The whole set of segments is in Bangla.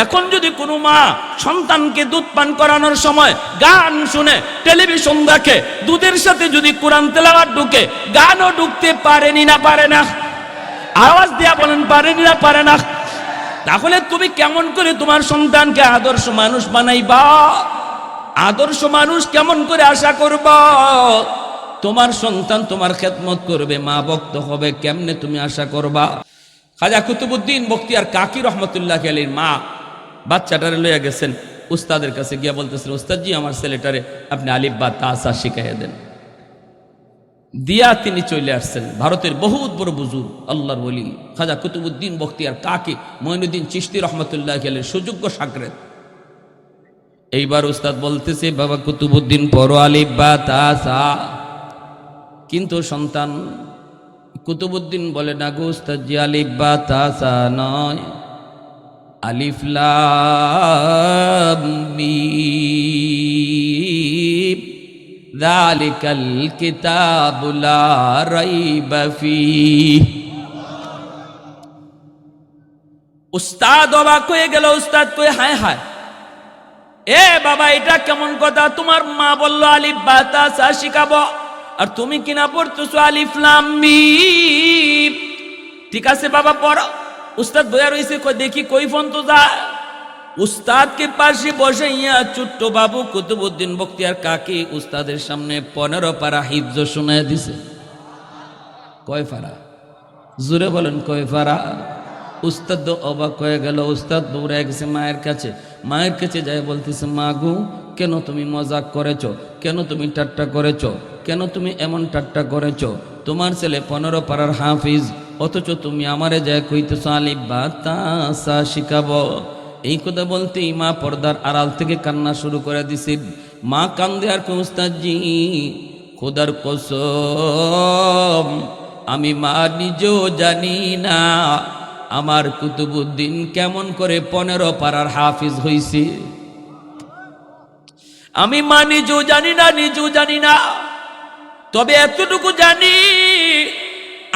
এখন যদি কোনো মা সন্তানকে দুধ পান করানোর সময় গান শুনে, টেলিভিশন দেখে, দুধের সাথে যদি কোরআন তেলাওয়াত ঢুকে, গানও ঢুকতে পারেনি না পারে না? আওয়াজ দিয়া বলেন, পারেনি না পারে না? তাহলে তুমি কেমন করে তোমার সন্তানকে আদর্শ মানুষ বানাইবা? আদর্শ মানুষ কেমন করে আশা করবা? তোমার সন্তান তোমার খেদমত করবে, মা ভক্ত হবে, কেমনে তুমি আশা করবা? খাজা কুতুবউদ্দিন বখতিয়ার কাকি রহমতুল্লাহ আলাইহির মা বাচ্চাটারে লইয়া গেছেন উস্তাদের কাছে, গিয়া বলতেছেন, উস্তাদজি আমার ছেলেটারে আপনি আলিফ বা তা সা শিখাইয়া দেন। দিয়া তিনি চলে আসছেন। ভারতের বহুত বড় বুজুর্গ আল্লাহর ওলি খাজা কুতুবউদ্দিন বখতিয়ার কাকি মঈনুদ্দিন চিশতি রহমতুল্লাহ আলাইহির সুযোগ্য শাগরেদ। এইবার উস্তাদ বলতেছে, বাবা কুতুবউদ্দিন পড়ো আলিফ বা তা সা। কিন্তু সন্তান কুতুবউদ্দিন বলে, না গো উস্তাদজি, আলিফ বা তা সা নয়, আলিফ লাম মিম যালিকাল কিতাবু লা রাইবা ফীহ। উস্তাদ অবাক হয়ে গেল। উস্তাদ কই, হায় হায়, এ বাবা এটা কেমন কথা? তোমার মা বললো আলিফ বা তা সা শিখাবো, আর তুমি কিনা পড়তেছো আলিফ লাম মিম। ঠিক আছে বাবা পড়ো। উস্তাদ বইয়া রইছে, দেখি কই ফোন তো যা। উস্তাদকে পাশে বসাইয়া ছোট্ট বাবু কুতুবউদ্দিন বখতিয়ার কাকি উস্তাদের সামনে 15 পারা হিফজ শোনায় দিছে। কয় পারা? জোরে বলেন, কয় পারা? উস্তাদ অবাক হয়ে গেল। উস্তাদ দৌড়ায় গেছে মায়ের কাছে। মায়ের কাছে যায় বলতেছে, মা গো, কেন তুমি মজাক করেছ? কেন তুমি ঠাট্টা করেছ? কেন তুমি এমন ঠাট্টা করেছ? তোমার ছেলে 15 পারার হাফিজ, অথচ তুমি আমারে যায় কইতেছ আলিফ বা তা সা শিখাবো। এই কথা বলতেই মা পর্দার আড়াল থেকে কান্না শুরু করে দিছে। মা কান্দে আর কই, উস্তাদজি খোদার কসম, আমি মা নিজেও জানি না আমার কুতুবউদ্দিন কেমন করে 15 পারার হাফিজ হইছে। আমি মা নিজেও জানি না, নিজেও জানি না। তবে এতটুকু জানি,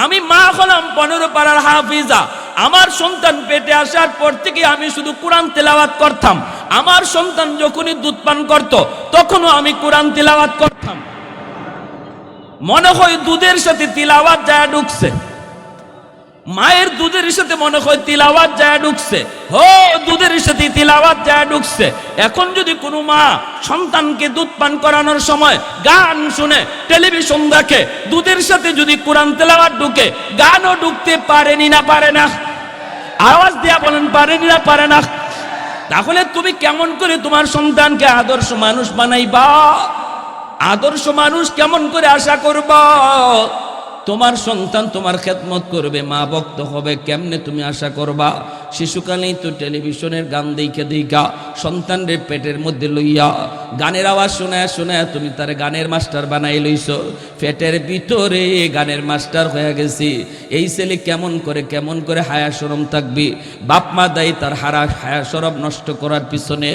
আমি মা হলাম 15 পারার হাফিজা। আমার সন্তান পেটে আসার পর থেকে আমি শুধু কোরআন তেলাওয়াত করতাম। আমার সন্তান যখনই দুধ পান করত, তখনও আমি কোরআন তেলাওয়াত করতাম। মনে হয় দুধের সাথে তিলাওয়াত যায় ঢুকছে, মায়ের দুধের সাথে মনে হয় তিলাওয়াত যায় ঢুকছে। হো, দুধের সাথে তিলাওয়াত যায় ঢুকছে। এখন যদি কোনো মা সন্তানকে দুধ পান করানোর সময় গান শুনে, টেলিভিশন দেখে, দুধের সাথে যদি কোরআন তেলাওয়াত ঢুকে, গানও ঢুকতে পারেনি না পারে না? আওয়াজ দিয়া বলেন, পারেনি না পারে না? তাহলে তুমি কেমন করে তোমার সন্তানকে আদর্শ মানুষ বানাইবা? আদর্শ মানুষ কেমন করে আশা করবা? তোমার সন্তান তোমার খেদমত করবে, মা ভক্ত হবে, কেমনে তুমি আশা করবা? শিশুকালেই তো টেলিভিশনের গান দেখা সন্তানদের পেটের মধ্যে লইয়া গানের আওয়াজ শোনায় শোনায় তুমি তার গানের মাস্টার বানাই লইছ। পেটের ভিতরে গানের মাস্টার হয়ে গেছি। এই ছেলে কেমন করে হায়া শরম থাকবি? বাপ মা দায়ী তার হায়া শরম নষ্ট করার পিছনে।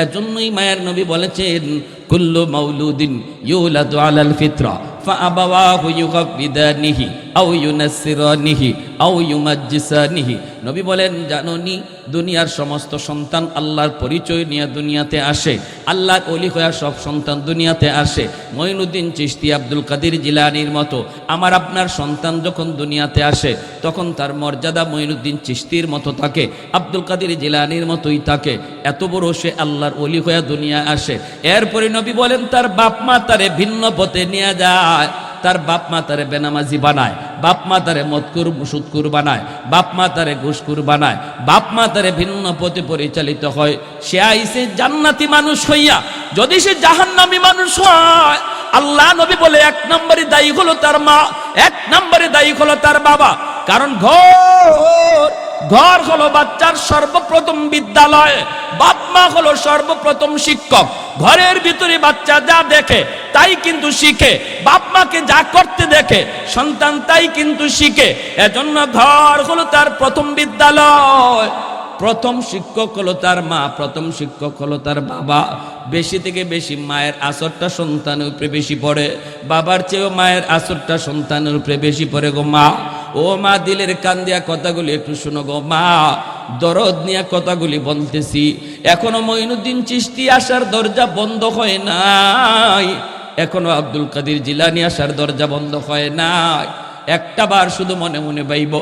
এজন্যই মায়ের নবী বলেছেন, কুল্লু মাউলুদিন ইউলাদু আলাল ফিতরা ফাআবাওয়াহু ইউগাব্বিদানিহি আও ইউনাসসিরানিহি আও ইউমাজ্জিসানিহি। নবী বলেন, জানোনি দুনিয়ার সমস্ত সন্তান আল্লাহর পরিচয় নিয়ে দুনিয়াতে আসে। আল্লাহর ওলি হয়ে সব সন্তান দুনিয়াতে আসে। মঈনুদ্দিন চিশতি, আব্দুল কাদের জিলানীর মতো আমার আপনার সন্তান যখন দুনিয়াতে আসে, তখন তার মর্যাদা মঈনুদ্দিন চিশতির মতো থাকে, আব্দুল কাদের জিলানীর মতোই থাকে। এত বড় সে আল্লাহর ওলি হয়ে দুনিয়া আসে। এরপরে নবী বলেন, তার বাপ মা তারে ভিন্ন পথে নিয়ে যায়। তার বাপ মা তারে বেনামাজি বানায়, বাপ মা তারে মদকুর সুদকুর বানায়, বাপ মা তারে ঘুষখোর বানায়, বাপ মা তারে ভিন্ন পথে পরিচালিত হয়। সে আইসে জান্নাতি মানুষ হইয়া যদি সে জাহান্নামী মানুষ হয়, আল্লাহ নবী বলে 1 নম্বরে দায়ী হলো তার মা, 1 নম্বরে দায়ী হলো তার বাবা। কারণ ঘর হলো বাচ্চার সর্বপ্রথম বিদ্যালয়, বাপ মা হলো সর্বপ্রথম শিক্ষক। ঘরের ভিতরে বাচ্চা যা দেখে তাই কিন্তু শিখে, বাপ মাকে যা করতে দেখে সন্তান তাই কিন্তু শিখে। এজন্য ঘর হলো তার প্রথম বিদ্যালয়। প্রথম শিক্ষক হলো তার মা, প্রথম শিক্ষক হলো তার বাবা। বেশি থেকে বেশি মায়ের আসরটা সন্তানের উপরে বেশি পড়ে, বাবার চেয়েও মায়ের আসরটা সন্তানের উপরে বেশি পড়ে গো মা। ও মা, দিলের কান দিয়া কথাগুলি একটু শুনো গো মা, দরদ নিয়ে কথাগুলি বলতেছি। এখনো মঈনুদ্দিন চিশতি আসার দরজা বন্ধ হয় নাই, এখনো আব্দুল কাদের জিলানী আসার দরজা বন্ধ হয় নাই। একটা বার শুধু মনে মনে ভাইব,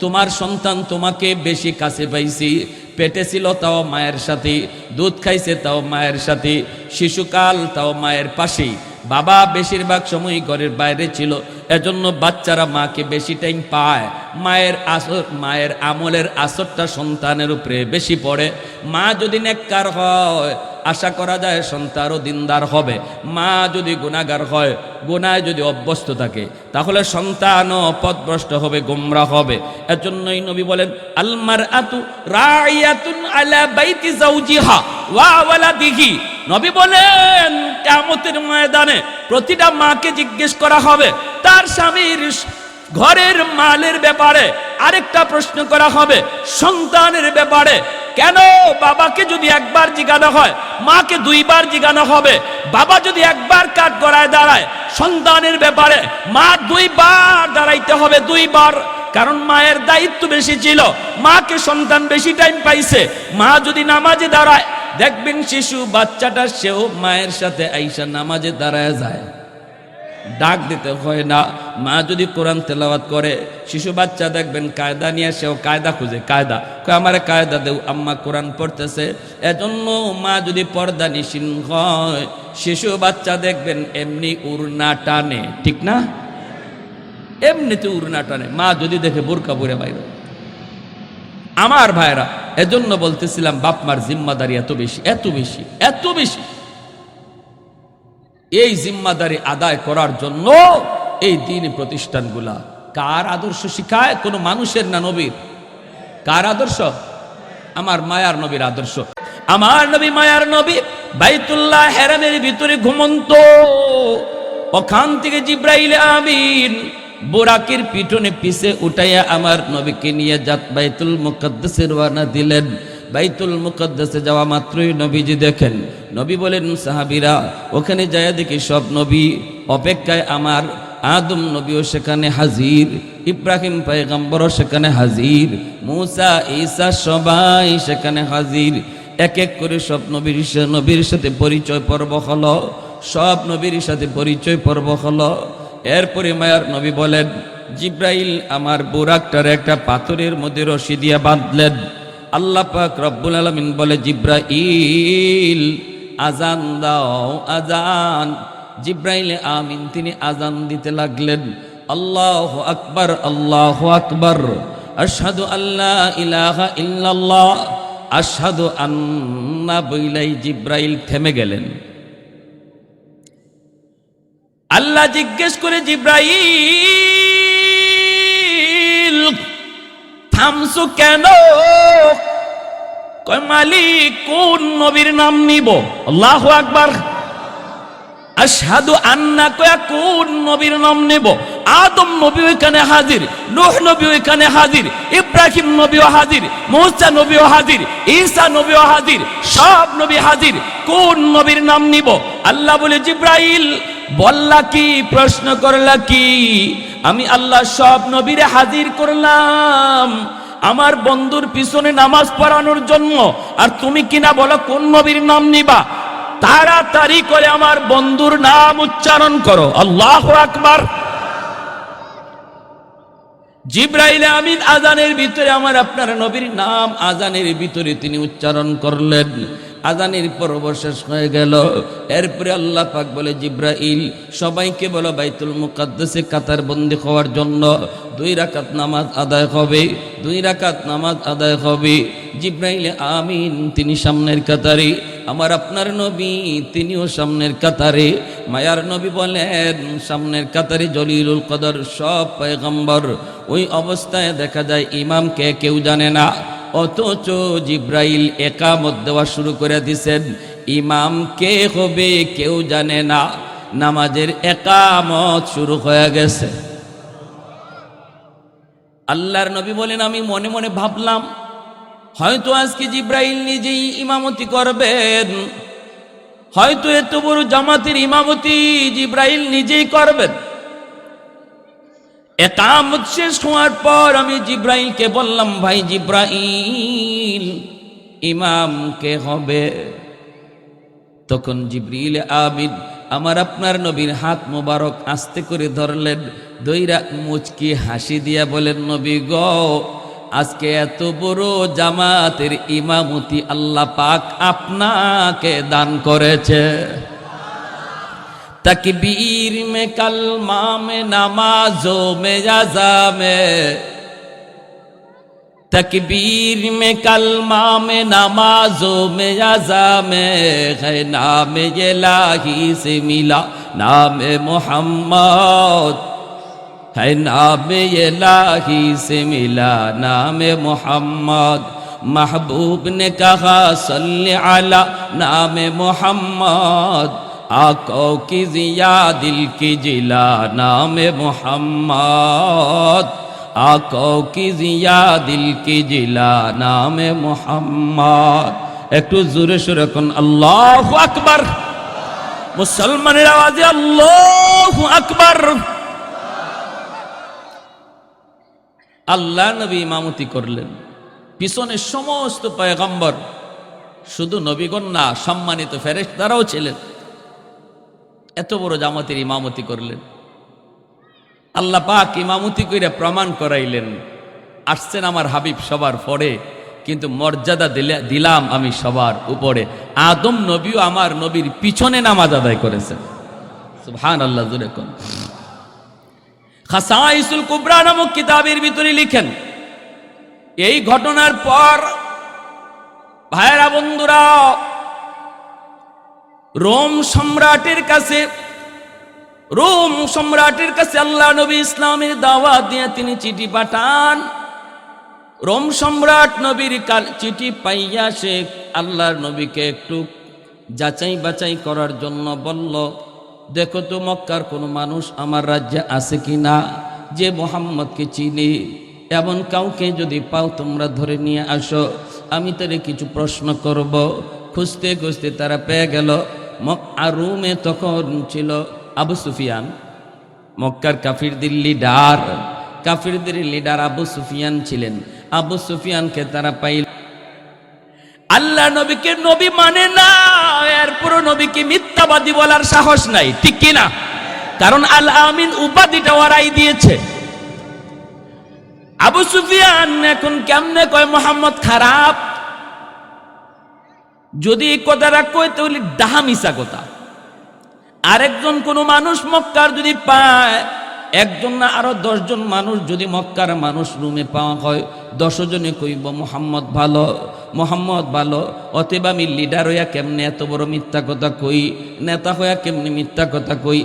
তোমার সন্তান তোমাকে বেশি কাছে পাইছি, পেটে ছিল তাও মায়ের সাথে, দুধ খাইছে তাও মায়ের সাথে, শিশুকাল তাও মায়ের পাশেই, বাবা বেশিরভাগ সময় ঘরের বাইরে ছিল, এজন্য বাচ্চারা মাকে বেশি টাইম পায়। মায়ের আমলের আসরটা সন্তানের উপরে বেশি পড়ে। মা যদি নেককার হয় আশা করা যায় সন্তানও দিনদার হবে। মা যদি গুনাহগার হয়, গুনায় যদি অভ্যস্ত থাকে, তাহলে সন্তানও পথভ্রষ্ট হবে, গোমরাহ হবে। এজন্যই নবী বলেন আল মারআতু রাইয়াতুন আলা বাইতি যাওজিহা ওয়া ওয়ালাদিহি। নবী বলেন কিয়ামতের ময়দানে প্রতিটা মাকে জিজ্ঞেস করা হবে তার স্বামীর ঘরের মালের ব্যাপারে, আরেকটা প্রশ্ন করা হবে সন্তানের ব্যাপারে। কেন বাবাকে যদি একবার জিজ্ঞাসা হয়, মাকে দুইবার জিজ্ঞাসা হবে। বাবা যদি একবার কাঠ গড়ায় দাঁড়ায় সন্তানের ব্যাপারে, মা দুইবার দাঁড়াইতে হবে, দুইবার। কারণ মায়ের দায়িত্ব বেশি ছিল, মাকে সন্তান বেশি টাইম পাইছে। মা যদি নামাজে দাঁড়ায়, দেখবেন শিশু বাচ্চাটা সেও মায়ের সাথে আইসা নামাজে দাঁড়ায় যায়, ডাক দিতে হয় না। মা যদি কোরআন তেলাওয়াত করে, শিশু বাচ্চা দেখবেন কায়দা নিয়ে, সেও কায়দা খুঁজে, কায়দা আমার কায়দা দেও, আম্মা কোরআন পড়তেছে। এজন্য মা যদি পর্দা নিশীন হয়, শিশু বাচ্চা দেখবেন এমনি উড়না টানে, ঠিক না? এমনিতে উড়না টানে, মা যদি দেখে বোরকা পরে বাইরে। আমার ভাইরা, এজন্য বলতেছিলাম বাপ মার জিম্মাদারি এত বেশি, এত বেশি, এত বেশি। এই জিম্মাদারি আদায় করার জন্য এই দ্বীনি প্রতিষ্ঠানগুলা কার আদর্শ শিখায়? কোনো মানুষের না নবীর? কার আদর্শ? আমার মায়ার নবীর আদর্শ। আমার নবী মায়ার নবী বাইতুল্লাহ হেরামের ভিতরে ঘুমন্ত, ওখান থেকে জিব্রাইল আমিন বুরাকের পিঠনে পিছে উঠাইয়া আমার নবীকে নিয়ে বাইতুল মুকদ্দাসে রওনা দিলেন। বাইতুল মুকদ্দাসে যাওয়া মাত্রই নবীজি দেখেন, নবী বলেন সাহাবীরা ওখানে যায় দেখি সব নবী অপেক্ষায়, আমার আদম নবীও সেখানে হাজির, ইব্রাহিম পয়গম্বরও সেখানে হাজির, মুসা ঈসা সবাই সেখানে হাজির। এক এক করে সব নবীর সাথে পরিচয় পর্ব হলো, সব নবীর সাথে পরিচয় পর্ব হলো। এরপরে মায়ার নবী বলেন জিব্রাইল আমার বুরাকটার একটা পাথরের মধ্যে রশি দিয়ে বাঁধলেন। আল্লাহ পাক রব্বুল আলামিন বলে জিব্রাইল আজান দাও, আজান। জিব্রাইল আমিন তিনি আজান দিতে লাগলেন, আল্লাহু আকবার, আল্লাহু আকবার, আশহাদু আল্লা ইলাহা ইল্লাল্লাহ, আশহাদু আন্না বইলাই জিব্রাইল থেমে গেলেন। আল্লাহ জিজ্ঞেস করে জিব্রাইল থামছো কেন? কয় মালিক কোন নবীর নাম নিব? আল্লাহু আকবার। আশহাদু আন্না কয়া কোন নবীর নাম নেব? আদম নবী ওইখানে হাজির, নূহ নবী ওইখানে হাজির, ইব্রাহিম নবীও হাজির, মুসা নবীও হাজির, ঈসা নবীও হাজির, সব নবী হাজির। কোন নবীর নাম নিব? আল্লাহ বলে জিব্রাইল বললা কি, প্রশ্ন করলা কি? আমি আল্লাহ সব নবীরে হাজির করলাম আমার বন্ধুর পিছনে নামাজ পড়ানোর জন্য, আর তুমি কিনা বলো কোন নবীর নাম নিবা? তাড়াতাড়ি করে আমার বন্ধুর নাম উচ্চারণ করো, আল্লাহু আকবার। জিব্রাইল আমিন আজানের ভিতরে আমার আপনার নবীর নাম আজানের ভিতরে তিনি উচ্চারণ করলেন। আজানের পর্ব শেষ হয়ে গেল। এরপরে আল্লাহ পাক বলে জিব্রাইল সবাইকে বলো বাইতুল মুকদ্দাসে কাতার বন্দী হওয়ার জন্য 2 রাকাত নামাজ আদায় হবে, 2 রাকাত নামাজ আদায় হবে। জিব্রাইল আমিন তিনি সামনের কাতারে, আমার আপনার নবী তিনিও সামনের কাতারে। মায়ার নবী বলেন সামনের কাতারে জলিলুল কদর সব পয়গম্বর। ওই অবস্থায় দেখা যায় ইমামকে কেউ জানে না, অথচ জিব্রাইল একামত দেওয়া শুরু করে দিছেন। ইমাম কে হবে কেউ জানে না, নামাজের একামত শুরু হয়ে গেছে। আল্লাহর নবী বলেন আমি মনে মনে ভাবলাম হয়তো আজকে জিব্রাইল নিজেই ইমামতি করবেন, হয়তো এত বড় জামাতের ইমামতি জিব্রাইল নিজেই করবেন। একামত শেষ হওয়ার পর আমি জিব্রাইলকে বললাম, ভাই জিব্রাইল, ইমাম কে হবে? তখন জিবরিল আমিন আমার আপনার নবীর হাত মোবারক আস্তে করে ধরলেন, দইরা মুচকি হাসি দিয়া বলেন, নবী গো, আজকে এত বড় জামাতের ইমামতি আল্লাহ পাক আপনাকে দান করেছে। तकबीर में कलमा में नमाजों में अज़ा में, तकबीर में कलमा में नमाजों में अज़ा में है नाम इलाही से मिला नाम मोहम्मद, है नाम इलाही से मिला नाम मोहम्मद। महबूब ने कहा सल्ले अला नाम मोहम्मद, आंखों की जिया दिल की जिला नाम मोहम्मद, आंखों की जिया दिल की जिला नाम मोहम्मद। একটু জোরে সুরে কোন আল্লাহু আকবার, মুসলমানের আওয়াজে আল্লাহু আকবার। আল্লাহ নবী ইমামতি করলেন, পিছনে সমস্ত পয়গম্বর, শুধু নবীগণ না, সম্মানিত ফেরেশতারাও ছিলেন। এত বড় জামাতের ইমামতি করলেন। আল্লাহ পাক ইমামতি কইরা প্রমাণ করাইলেন, আসছেন আমার হাবিব সবার পরে, কিন্তু মর্যাদা দিলাম আমি সবার উপরে। আদম নবীও আমার নবীর পিছনে নামাজ আদায় করেছেন। সুবহানাল্লাহ, জোরে কোন। খাসাইসুল কুবরা নামক কিতাবের ভিতরে লিখেন, এই ঘটনার পর ভাইরা বন্ধুরা, রোম সম্রাটের কাছে আল্লাহ নবী ইসলামের দাওয়াত দিয়ে তিনি চিঠি পাঠান। রোম সম্রাট নবীর চিঠি পাইয়া সে আল্লাহর নবীকে একটু যাচাই বাছাই করার জন্য বলল, দেখো তো মক্কার কোনো মানুষ আমার রাজ্যে আছে কিনা যে মুহাম্মদকে চিনি, এমন কাউকে যদি পাও তোমরা ধরে নিয়ে আসো, আমি তারে কিছু প্রশ্ন করব। খুঁজতে খুঁজতে তারা পেয়ে গেল। রোমে তখন ছিল আবু সুফিয়ান, মক্কার কাফিরদের লিডার আবু সুফিয়ান ছিলেন। আবু সুফিয়ানকে তারা পাইল। আল্লাহ নবীকে নবী মানে না, এরপরও নবীকে মিথ্যাবাদী বলার সাহস নাই, ঠিক কিনা? কারণ আল আমিন উপাধিটা ওরাই দিয়েছে। আবু সুফিয়ান এখন কেমনে কয় মুহাম্মদ খারাপ? যদি এই কথাটা কয় তাহলে ডাহা মিশা কথা। আরেকজন কোন মানুষ মক্কার যদি পায়, একজন না আরো 10 জন মানুষ যদি মক্কার মানুষ রুমে পাওয়া হয়, 10 জনে কইব মুহাম্মদ ভালো। অতএব আমি লিডার হইয়া কেমনে এত বড় মিথ্যা কথা কই, নেতা হইয়া কেমনে মিথ্যা কথা কই?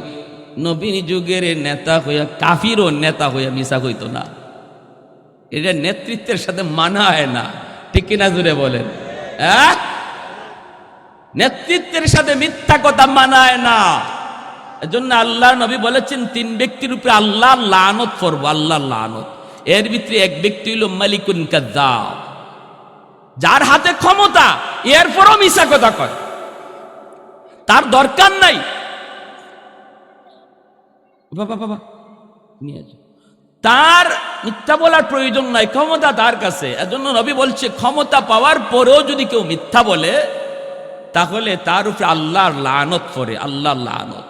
নবীর যুগের নেতা হইয়া, কাফিরও নেতা হইয়া মিশা কইতো না। এটা নেতৃত্বের সাথে মানায় না, ঠিক কিনা জুড়ে বলেন? নেতৃত্বের সাথে মিথ্যা কথা মানায় না। এজন্য আল্লাহ নবী বলেছেন 3 ব্যক্তির উপরে আল্লাহ লানত করবো, আল্লাহ লানত। এর ভিতরে এক ব্যক্তি হইল মালিকুন কাযযাব, যার হাতে ক্ষমতা এরপরও মিথ্যা কথা কয়, তার দরকার নাই। বাবা নিয়ে যাও, তার মিথ্যা বলার প্রয়োজন নাই, ক্ষমতা তার কাছে। এজন্য নবী বলছে ক্ষমতা পাওয়ার পরেও যদি কেউ মিথ্যা বলে তাহলে তার উপরে আল্লাহর লানত পড়ে, আল্লাহর লানত।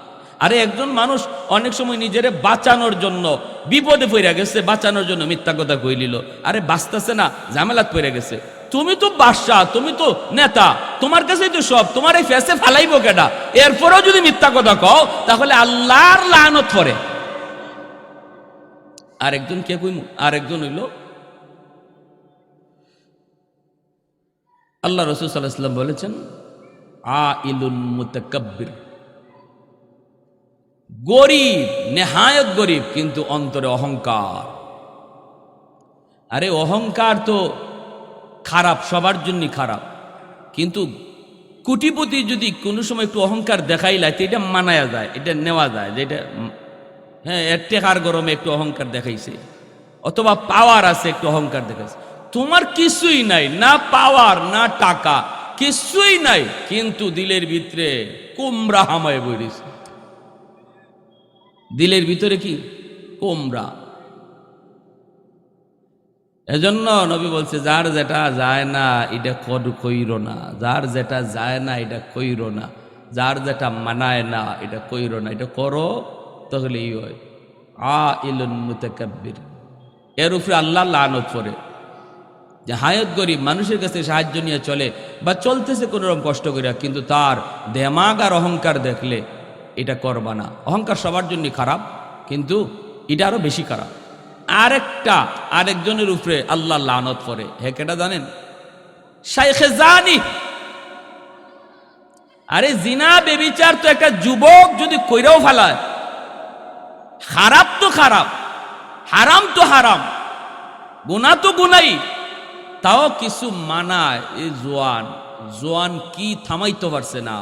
আরে একজন মানুষ অনেক সময় নিজের বাঁচানোর জন্য বিপদে পড়ে গেছে, বাঁচানোর জন্য মিথ্যা কথা কই নিল। আরে বাঁচতেছে না, ঝামেলাত পড়ে গেছে। তুমি তো বাদশাহ, তুমি তো নেতা, তোমার কাছেই তো সব, তোমার এই ফেসে ফালাইবো কেডা? এরপরেও যদি মিথ্যা কথা কও তাহলে আল্লাহর লানত পড়ে। আরেকজন কে কইম? আরেকজন হইল আল্লাহ রাসূল সাল্লাল্লাহু আলাইহি ওয়াসাল্লাম বলেছেন, আইলুন মুতাকাব্বির, গরিব, নেহায়ত গরিব, কিন্তু অন্তরে অহংকার। আরে অহংকার তো খারাপ, সবার জন্যই খারাপ, কিন্তু কোটিপতি যদি কোনো সময় একটু অহংকার দেখাইলাই তো এটা মানায়া যায়, এটা নেওয়া যায়, যে এটা হ্যাঁ এর টেকার গরমে একটু অহংকার দেখাইছে, অথবা পাওয়ার আছে একটু অহংকার দেখাইছে। তোমার কিছুই নাই, না পাওয়ার না টাকা, কিছুই নাই, কিন্তু দিলের ভিতরে কুমড়া হামায় বইছে। দিলের ভিতরে কি? কুমড়া। এজন্য নবী বলছে যার যেটা যায় না এটা কইরো না, যার যেটা যায় না এটা কইরো না, যার যেটা মানায় না এটা কইরো না, এটা করো তাহলেই হয়। আইলুন মুতাকাব্বির, এর উপরে আল্লাহ লানত করে যে হায়াত গরিব মানুষের কাছে সাহায্য নিয়ে চলে বা চলতেছে কোনো রকম কষ্ট করিয়া, কিন্তু তার দেমাগ আর অহংকার দেখলে এটা করবা না। অহংকার সবার জন্য খারাপ, কিন্তু এটা আরো বেশি খারাপ। আরেকজনের উপরে আল্লাহ লানত করে, হে কেটা জানেন? শাইখে জানি। আরে জিনা বেবিচার তো একটা যুবক যদি কইরাও ফেলায়, খারাপ তো খারাপ, হারাম তো হারাম, গুনাহ তো গুনাই, তাও কিছু মানায়। এই জোয়ান কি থামাইতে পারছে না,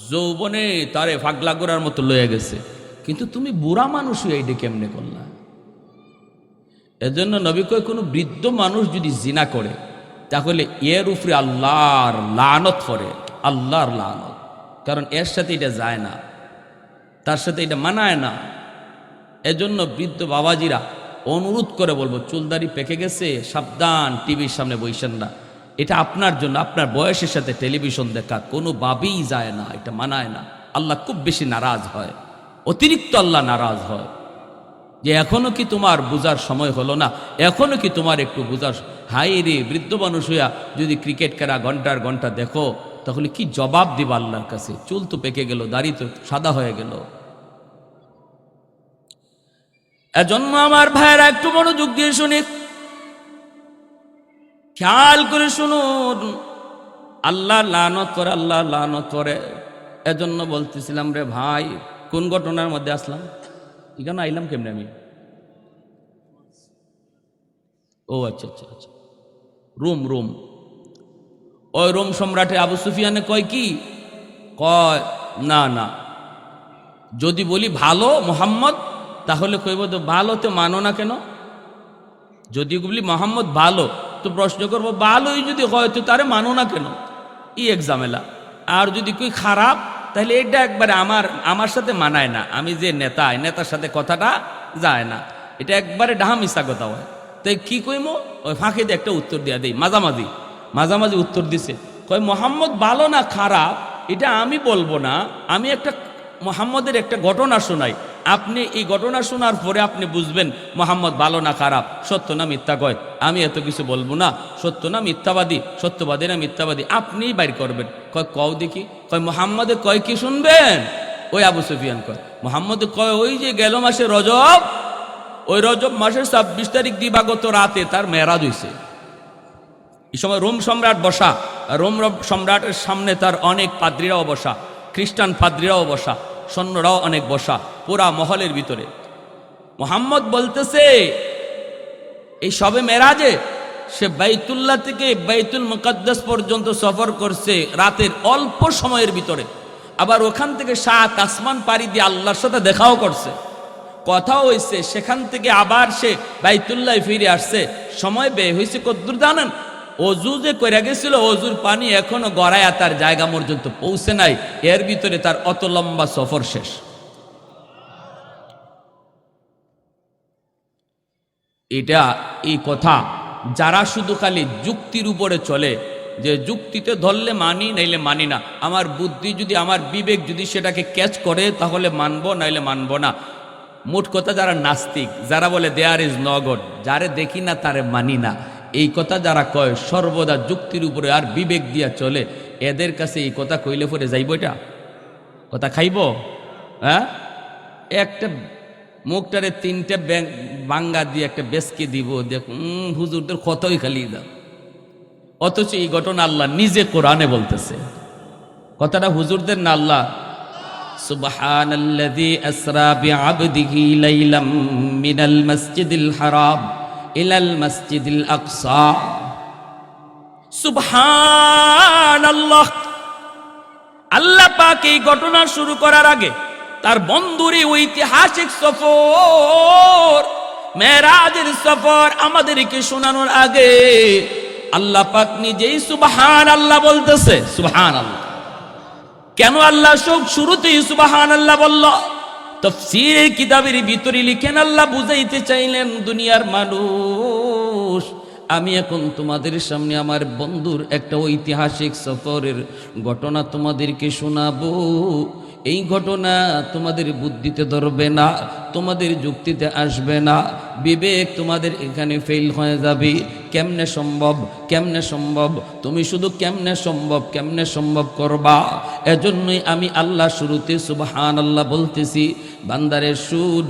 যৌবনে তারে ফাগলা গোড়ার মতো লয়ে গেছে, কিন্তু তুমি বুড়া মানুষ এইটা কেমনে করলা? এজন্য নবী কয় কোনো বৃদ্ধ মানুষ যদি জিনা করে তাহলে এর উপরে আল্লাহর লানত করে, আল্লাহর লানত। কারণ এর সাথে এটা যায় না, তার সাথে এটা মানায় না। এজন্য বৃদ্ধ বাবাজিরা অনুরোধ করে বলবো, চুলদারি পেকে গেছে, সাবধান, টিভির সামনে বইসেন না। এটা আপনার জন্য, আপনার বয়সের সাথে টেলিভিশন দেখা কোনোভাবেই যায় না, এটা মানায় না। আল্লাহ খুব বেশি নারাজ হয়, অতিরিক্ত আল্লাহ নারাজ হয় যে এখনো কি তোমার বুঝার সময় হলো না, এখনো কি তোমার একটু বুঝার। হাই রে, বৃদ্ধ মানুষ হইয়া যদি ক্রিকেট খেলা ঘন্টার ঘন্টা দেখো তাহলে কি জবাব দিবা আল্লাহর কাছে? চুল তো পেকে গেল, দাড়ি তো সাদা হয়ে গেল। এজন্য আমার ভাইয়েরা একটু মনোযোগ দিয়ে শুনি, খেয়াল করে শুনুন। আল্লাহ লানত করে, আল্লাহ লানত করে। এজন্য বলতেছিলাম রে ভাই, কোন ঘটনার মধ্যে আসলাম? এখানে আইলাম কেমনে আমি? ও আচ্ছা আচ্ছা আচ্ছা, রোম। ওই রোম সম্রাটে আবু সুফিয়ানে কয় কি? কয় না, যদি বলি ভালো মোহাম্মদ, তাহলে কইব তো ভালো তো মানো না কেন? যদি বলি মোহাম্মদ ভালো, তো প্রশ্ন করবো ভালোই যদি হয় তো তারে মানো না কেন? এক ঝামেলা। আর যদি কই খারাপ, তাহলে এটা একবারে আমার সাথে মানায় না, আমি যে নেতার সাথে কথাটা যায় না, এটা একবারে ডাহা মিশা কথা হয়। তাই কি কইমো? ওই ফাঁকে দিয়ে একটা উত্তর দিয়া দেই, মাঝামাঝি উত্তর দিছে। কয় মোহাম্মদ ভালো না খারাপ এটা আমি বলবো না, আমি একটা মোহাম্মদের একটা ঘটনা শোনাই, আপনি এই ঘটনা শোনার পরে আপনি বুঝবেন মোহাম্মদ ভালো না খারাপ, সত্য না মিথ্যা। কয় আমি এত কিছু বলবো না, সত্য না মিথ্যাবাদী, সত্যবাদী না মিথ্যাবাদী, আপনিই বাইর করবেন। কয় কও দেখি। কয় মোহাম্মদে কয় কি শুনবেন? ওই আবু সুফিয়ান কয় মোহাম্মদে কয় ওই যে গেল মাসে রজব, ওই রজব মাসের 26 তারিখ দিবাগত রাতে তার মেরাজ হইছে। এই সময় রোম সম্রাট বসা, রোম সম্রাটের সামনে তার অনেক পাদ্রীরাও বসা, খ্রিস্টান পাদ্রীরাও বসা, সৈন্যরাও অনেক বসা, পুরা মহলের ভিতরে। মোহাম্মদ বলতেছে এই সবে মেরাজে সে বাইতুল্লাহ থেকে বাইতুল মুকাদ্দাস পর্যন্ত সফর করছে রাতের অল্প সময়ের ভিতরে, আবার ওখান থেকে 7 আসমান পাড়ি দিয়ে আল্লাহর সাথে দেখাও করছে, কথাও হয়েছে। সেখান থেকে আবার সে বাইতুল্লাহ ফিরে আসছে। সময় ব্যয় হয়েছে কদ্দুর জানেন? অজু যে করে গেছিল, অজুর পানি এখনো গড়ায়া তার জায়গা পর্যন্ত পৌঁছে নাই, এর ভিতরে তার অত লম্বা সফর শেষ। এটা এই কথা যারা শুধু খালি যুক্তির উপরে চলে, যে যুক্তিতে ধরলে মানি নাইলে মানি না, আমার বুদ্ধি যদি, আমার বিবেক যদি সেটাকে ক্যাচ করে তাহলে মানবো নাইলে মানবো না। মোট কথা যারা নাস্তিক, যারা বলে দেয়ার ইজ নো গড, যারে দেখি না তারে মানি না, এই কথা যারা কয় সর্বদা যুক্তির উপরে আর বিবেক দিয়া চলে, এদের কাছে এই কথা কইলে পরে যাইব, এটা কথা খাইব? হ্যাঁ, একটা মুখটারে 3টে বাঙ্গা দিয়ে একটা বেসকে দিব, দেখ হুজুরদের কতই খালি দাও। অথচ এই ঘটনা আল্লাহ নিজে কোরআনে বলতেছে। কথাটা হুজুরদের না, আল্লাহ। সুবহানাল্লাযী আসরা বিআবদিহি লাইলাম মিনাল মাসজিদিল হারাম ইলাল মাসজিদিল আকসা। সুবহানাল্লাহ। আল্লাহ পাক এই ঘটনা শুরু করার আগে তার বন্ধুর ঐতিহাসিক সফর, মেরাজের সফর আমাদেরকে শোনানোর আগে আল্লাহ পাক নিজেই সুবহানাল্লাহ বলতেছে। সুবহানাল্লাহ। কেন আল্লাহ শুরুতেই সুবহানাল্লাহ বলল? তাফসীরের কিতাবের ভিতরে লিখেন, আল্লাহ বুঝাইতে চাইলেন দুনিয়ার মানুষ আমি এখন তোমাদের সামনে আমার বন্ধুর একটা ঐতিহাসিক সফরের ঘটনা তোমাদেরকে শোনাবো। এই ঘটনা তোমাদের বুদ্ধিতে ধরবে না, তোমাদের যুক্তিতে আসবে না, বিবেক তোমাদের এখানে ফেল হয়ে যাবে। কেমনে সম্ভব, কেমনে সম্ভব, তুমি শুধু কেমনে সম্ভব করবা। এজন্যই আমি আল্লাহ শুরুতে সুবহানাল্লাহ বলতেছি, বান্দারে শুন,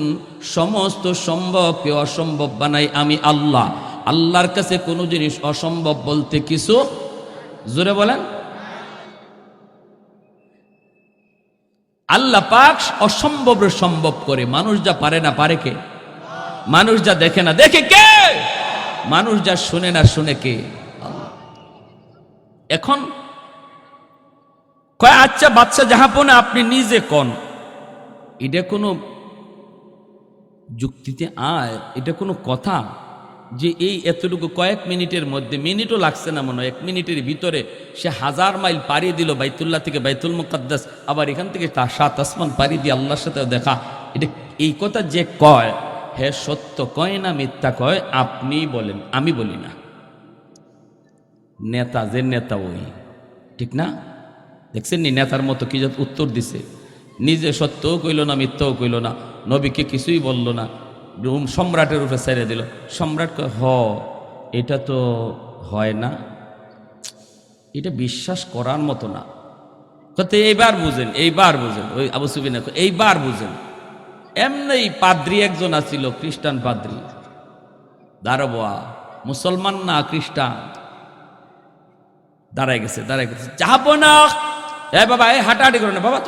সমস্ত সম্ভবকে অসম্ভব বানাই আমি আল্লাহ। আল্লাহর কাছে কোনো জিনিস অসম্ভব বলতে কিছু, জোরে বলেন, আল্লাহ পাক অসম্ভবের সম্ভব করে। মানুষ যা পারে না পারে কে? মানুষ যা দেখে না দেখে কে? মানুষ যা শুনে না শুনে কে? আল্লাহ। এখন কয় আচ্ছা বাচ্চা জাহাপনা আপনি নিজে কোন, এটা কোনো যুক্তিতে আয়, এটা কোনো কথা যে এই এতটুকু কয়েক মিনিটের মধ্যে, মিনিটও লাগছে না মনে হয়, 1 মিনিটের ভিতরে সে 1000 মাইল পাড়ি দিল বাইতুল্লাহ থেকে বাইতুল মুকাদ্দাস, আবার এখান থেকে 7 আসমান পাড়ি দিয়ে আল্লাহর সাথে দেখা। এটা এই কথা যে কয়, হে সত্য কয় না মিথ্যা কয় আপনি বলেন, আমি বলি না। নেতা যে নেতা ওই, ঠিক না? দেখছেন নি নেতার মতো কি যত উত্তর দিছে, নিজে সত্যও কইল না মিথ্যাও কইল না, নবীকে কিছুই বলল না, সম্রাটের উপরে ছেড়ে দিল। সম্রাট কয় এটা তো হয় না, এটা বিশ্বাস করার মতো না। কত এইবার বুঝেন, এইবার বুঝেন, ওই আবু সুফিয়ান এইবার বুঝেন। এমনি পাদ্রী একজন আছিল, খ্রিস্টান পাদ্রী, দাঁড়াবোয়া, মুসলমান না খ্রিস্টান, দাঁড়ায় গেছে যাবো না, এ বাবা এই হাঁটাহাঁটি করো না বাবা,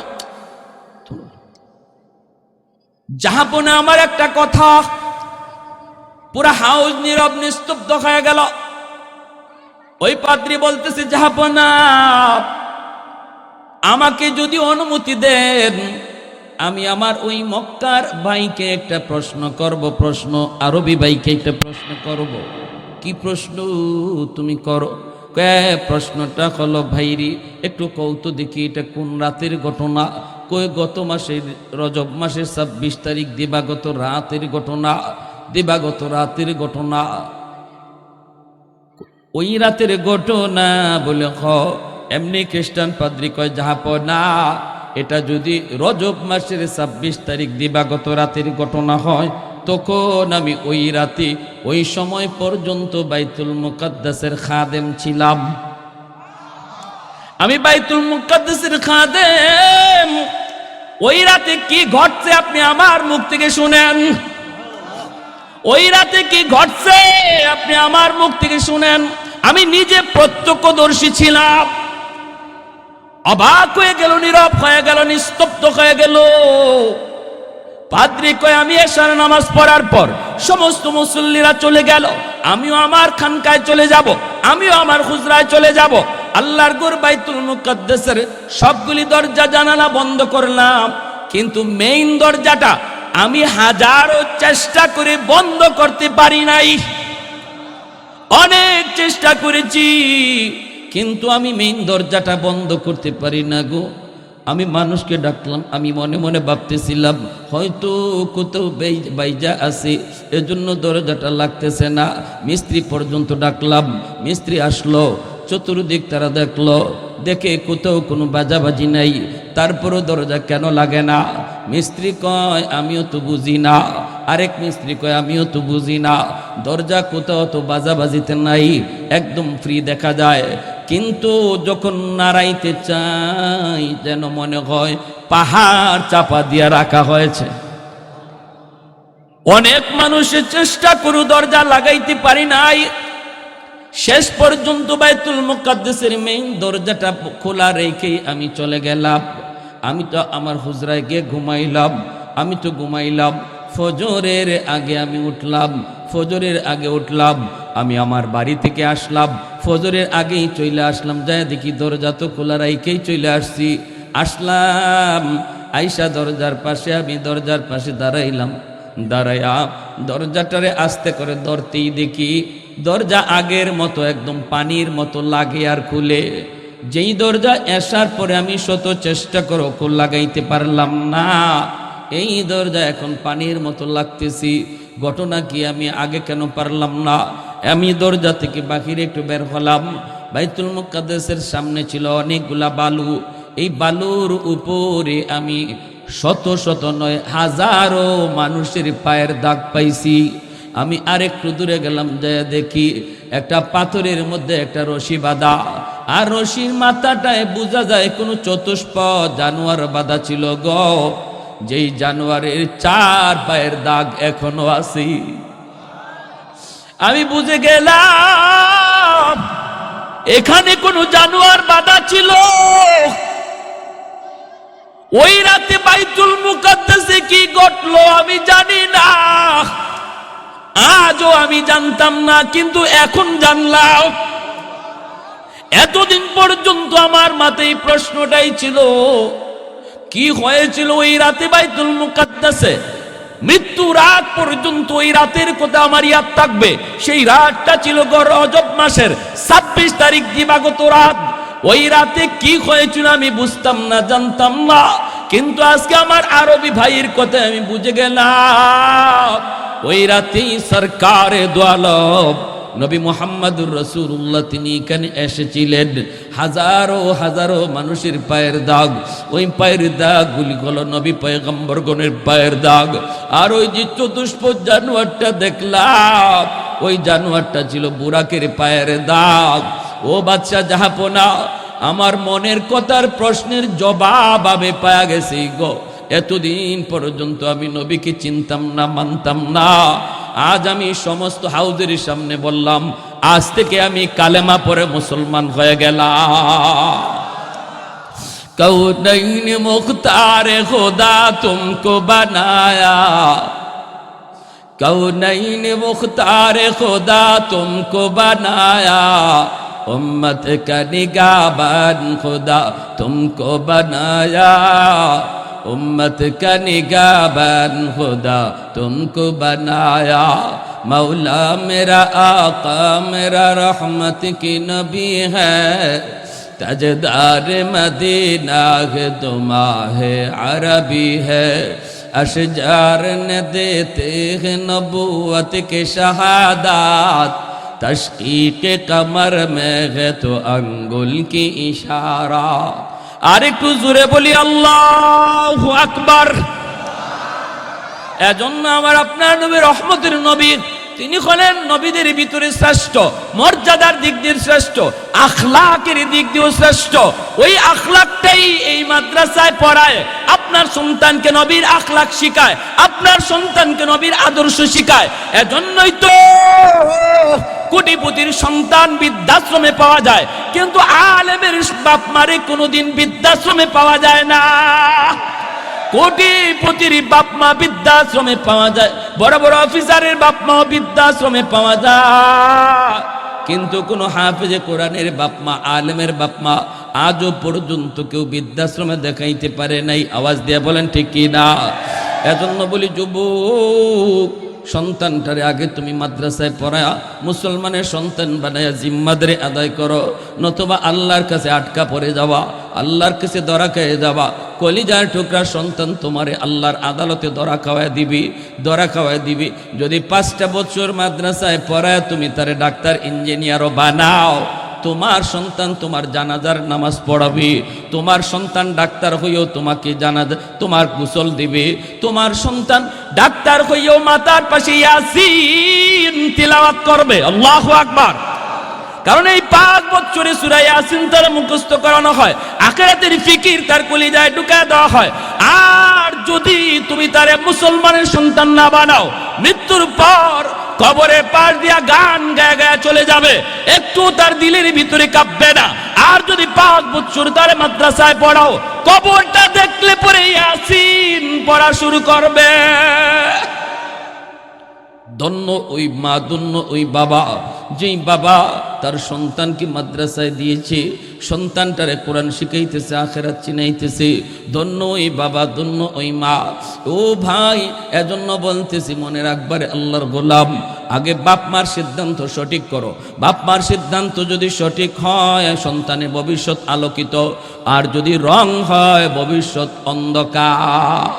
যাবো না, আমার একটা কথা। পুরা হাউস নীরব নিস্তব্ধ হয়ে গেল। ওই পাদ্রী বলতেছে যাবো না, আমাকে যদি অনুমতি দেন আমি আমার ওই মক্কার ভাইকে একটা প্রশ্ন করব, প্রশ্ন আরবি ভাইকে একটা প্রশ্ন করব। কি প্রশ্ন তুমি করো? প্রশ্নটা হলো ভাইরি একটু কৌতো দেখি এটা কোন রাতের ঘটনা? কই গত মাসের রজব মাসের 26 তারিখ দিবাগত রাতের ঘটনা, দিবাগত রাতের ঘটনা। ওই রাতের ঘটনা বলে এমনি খ্রিস্টান পাদ্রী কয় জাহাপনা, এটা যদি রজব মাসের 26 তারিখ দিবাগত রাতের ঘটনা হয়, তখন আমি ওই রাতে ওই সময় পর্যন্ত বাইতুল মুকাদ্দাসের খাদেম ছিলাম। আমি বাইতুল মুকাদ্দাসের খাদেম। ওই রাতে কি ঘটছে আপনি আমার মুখ থেকে শুনেন। ওই রাতে কি ঘটছে আপনি আমার মুখ থেকে শুনেন। আমি নিজে প্রত্যক্ষদর্শী ছিলাম। অবাক হয়ে গেল, নীরব হয়ে গেল, নিস্তব্ধ হয়ে গেল। পাদ্রী কয় আমি এশার নামাজ পড়ার পর সমস্ত মুসল্লিরা চলে গেল, আমিও আমার খানকায় চলে যাব, আমিও আমার হুজরায় চলে যাব। আল্লাহর ঘর বাইতুল মুকাদ্দাসের সবগুলি দরজা জানালা বন্ধ করলাম, কিন্তু মেইন দরজাটা আমি হাজারো চেষ্টা করে বন্ধ করতে পারি নাই। অনেক চেষ্টা করেছি, কিন্তু আমি মেইন দরজাটা বন্ধ করতে পারি না গো। আমি মানুষকে ডাকলাম, আমি মনে মনে ভাবতেছিলাম হয়তো কোথাও বাইজা আছে, এজন্য দরজাটা লাগতেছে না। মিস্ত্রি পর্যন্ত ডাকলাম, মিস্ত্রি আসলো, চতুর্দিক তারা দেখলো, দেখে কোথাও কোনো বাজাবাজি নাই, তারপরও দরজা কেন লাগে না? মিস্ত্রি কয় আমিও তো বুঝি না। আরেক মিস্ত্রি কয় আমিও তো বুঝি না, দরজা কোথাও তো বাজাবাজিতে নাই, একদম ফ্রি দেখা যায়। কিন্তু যখন নাড়াইতে চাই যেন মনে হয় পাহাড় চাপা দিয়া রাখা হয়েছে। অনেক মানুষের চেষ্টা করে দরজা লাগাইতে পারি নাই। শেষ পর্যন্ত বাইতুল মুকাদ্দাসের মেইন দরজাটা খোলা রেখে আমি চলে গেলাম। আমি তো আমার হুজরায় গিয়ে ঘুমাইলাম। ফজরের আগে আমি উঠলাম, ফজরের আগে উঠলাম। আমি আমার বাড়ি থেকে আসলাম, ফজরের আগেই চলে আসলাম, যায় দেখি দরজা তো খোলা রাইকেই চলে আসলাম। আইসা দরজার পাশে, আমি দরজার পাশে দাঁড়াইয়া দরজাটারে আস্তে করে ধরতেই দেখি দরজা আগের মতো একদম পানির মতো লাগে আর খুলে। যেই দরজা আসার পরে আমি শত চেষ্টা করে খোল লাগাইতে পারলাম না, এই দরজা এখন পানির মতো লাগতেছি। ঘটনা কি আমি আগে কেন পারলাম না? আমি দরজা থেকে বাহিরে একটু বের হলাম। বাইতুল মুকাদ্দাসের সামনে ছিল অনেকগুলা বালু। এই বালুর উপরে আমি শত শত নয় হাজারো মানুষের পায়ের দাগ পাইছি। আমি আরেকটু দূরে গেলাম, যায় দেখি একটা পাথরের মধ্যে একটা রশি বাঁধা, আর রশির মাথাটায় বোঝা যায় কোনো চতুষ্পদ জানোয়ার বাঁধা ছিল গো। যেই জানোয়ারের 4 পায়ের দাগ এখনো আছে। আমি বুঝে গেলাম এখানে কোনো জানোয়ার বাঁধা ছিল। ওই রাতে বাইতুল মুকাদ্দাসে কি ঘটলো আমি জানি না, আজও আমি জানতাম না, কিন্তু এখন জানলাম। এতদিন পর্যন্ত আমার মাথায় প্রশ্নটাই ছিল, কি হয়েছিল ওই রাতে বাইতুল মুকাদ্দাসে। মৃত্যুর আগ পর্যন্ত ওই রাতের কথা আমার ইয়াদ থাকবে। সেই রাতটা ছিল রজব মাসের 26 তারিখ দিবাগত রাত। ওই রাতে কি হয়েছিল আমি বুঝতাম না, জানতাম না, কিন্তু আজকে আমার আরবি ভাইয়ের কথা আমি বুঝে গেলাম। ওই রাতেই সরকারে দো আলম নবী মুহাম্মদুর রাসূলুল্লাহ তিনি এখানে এসেছিলেন। হাজারো হাজারো মানুষের পায়ের দাগ, ওই পায়ের দাগগুলি হলো নবী পয়গম্বরগণের পায়ের দাগ। আর ওই যে চতুষ্পদ জানোয়ারটা দেখলাম, ওই জানোয়ারটা ছিল বুরাকের পায়ের দাগ। ও বাদশা জাহাপনা, আমার মনের কথার প্রশ্নের জবাব আমি পাওয়া গেছি গো। এতদিন পর্যন্ত আমি নবীকে চিনতাম না, মানতাম না। আজ আমি সমস্ত হাউজের সামনে বললাম, আজ থেকে আমি কালেমা পড়ে মুসলমান হয়ে গেলাম। কৌনৈন মুখতারে খোদা তুমকো বানায়া, কৌনৈন মুখতারে খোদা তুমকো বানায়া, उम्मत का निगाहबान खुदा तुमको बनाया, उम्मत का निगाहबान खुदा तुमको बनाया। मौला मेरा आका मेरा रहमत की नबी है, ताजदार मदीना है दुमाह अरबी है। अशजार ने देते हैं नबूवत के शहादात, तशकीके कमर में है तो अंगुल की इशारा। আর একটু জোরে বলি আল্লাহু আকবার। এজন্য আমার আপনার নবী রহমতের নবী, তিনি হলেন নবীদের ভিতরে শ্রেষ্ঠ, মর্যাদার দিক দিয়ে শ্রেষ্ঠ, আখলাকের দিক দিয়েও শ্রেষ্ঠ। ওই আখলাকটাই এই মাদ্রাসায় পড়ায়, আপনার সন্তানকে নবীর আখলাক শিখায়, আপনার সন্তানকে নবীর আদর্শ শিখায়। এজন্যই তো কোটিপতির সন্তান বৃদ্ধাশ্রমে পাওয়া যায়, কিন্তু আলেমের বাপ মারে কোনোদিন বৃদ্ধাশ্রমে পাওয়া যায় না। কোটিপতির বাপ মা বৃদ্ধাশ্রমে পাওয়া যায়, বড় বড় অফিসারের বাপ মা বৃদ্ধাশ্রমে পাওয়া যায়, কিন্তু কোন হাফেজে কোরআনের বাপ মা, আলেমের বাপ মা আজও পর্যন্ত কেউ বৃদ্ধাশ্রমে দেখাইতে পারে নাই। আওয়াজ দিয়ে বলেন ঠিক কি না? এজন্য বলি যুবক, সন্তানটারে আগে তুমি মাদ্রাসায় পড়ায়া মুসলমানের সন্তান বানায়া জিম্মাদারি আদায় করো, নতুবা আল্লাহর কাছে আটকা পড়ে যাওয়া, আল্লাহর কাছে ধরা খেয়ে যাওয়া। কলিজার টুকরা সন্তান তোমারে আল্লাহর আদালতে ধরা খাওয়ায় দিবি, ধরা খাওয়ায় দিবি। যদি 5টা বছর মাদ্রাসায় পড়ায় তুমি তারে ডাক্তার ইঞ্জিনিয়ারও বানাও, তোমার সন্তান তোমার জানাজার নামাজ পড়াবে, তোমার সন্তান ডাক্তার হইও তোমাকে জানাজা তোমার গোসল দিবে, তোমার সন্তান ডাক্তার হইও মাতার পাশে ইয়াসিন তিলাওয়াত করবে। আল্লাহু আকবার। কারণ এই 5 বছরে সূরা ইয়াসিন তার মুখস্থ করানো হয়, আখিরাতের ফিকির তার কলিজায় ঢুকায় দেওয়া হয়। আর যদি তুমি তারে মুসলমানের সন্তান না বানাও, মৃত্যুর পর কবরের পাশ দিয়া গান গায়ে গায়ে চলে যাবে, একটু তার দিলের ভিতরে কাঁপবে না। আর যদি 5 বছর তার মাদ্রাসায় পড়াও, কবরটা দেখলে পরে ইয়াসিন পড়া শুরু করবে। ধন্য ওই মা, ধন্য ওই বাবা, যেই বাবা তার সন্তানকে মাদ্রাসায় দিয়েছে, সন্তানটারে কোরআন শিখাইতেছে, আখিরাত চিনাইতেছে। ধন্য ওই বাবা, ধন্য ওই মা। ও ভাই, এজন্য বলতেছি মনে রাখবারে আল্লাহর গোলাম, আগে বাপ মার সিদ্ধান্ত সঠিক করো। বাপ মার সিদ্ধান্ত যদি সঠিক হয়, সন্তানের ভবিষ্যৎ আলোকিত, আর যদি রং হয় ভবিষ্যৎ অন্ধকার।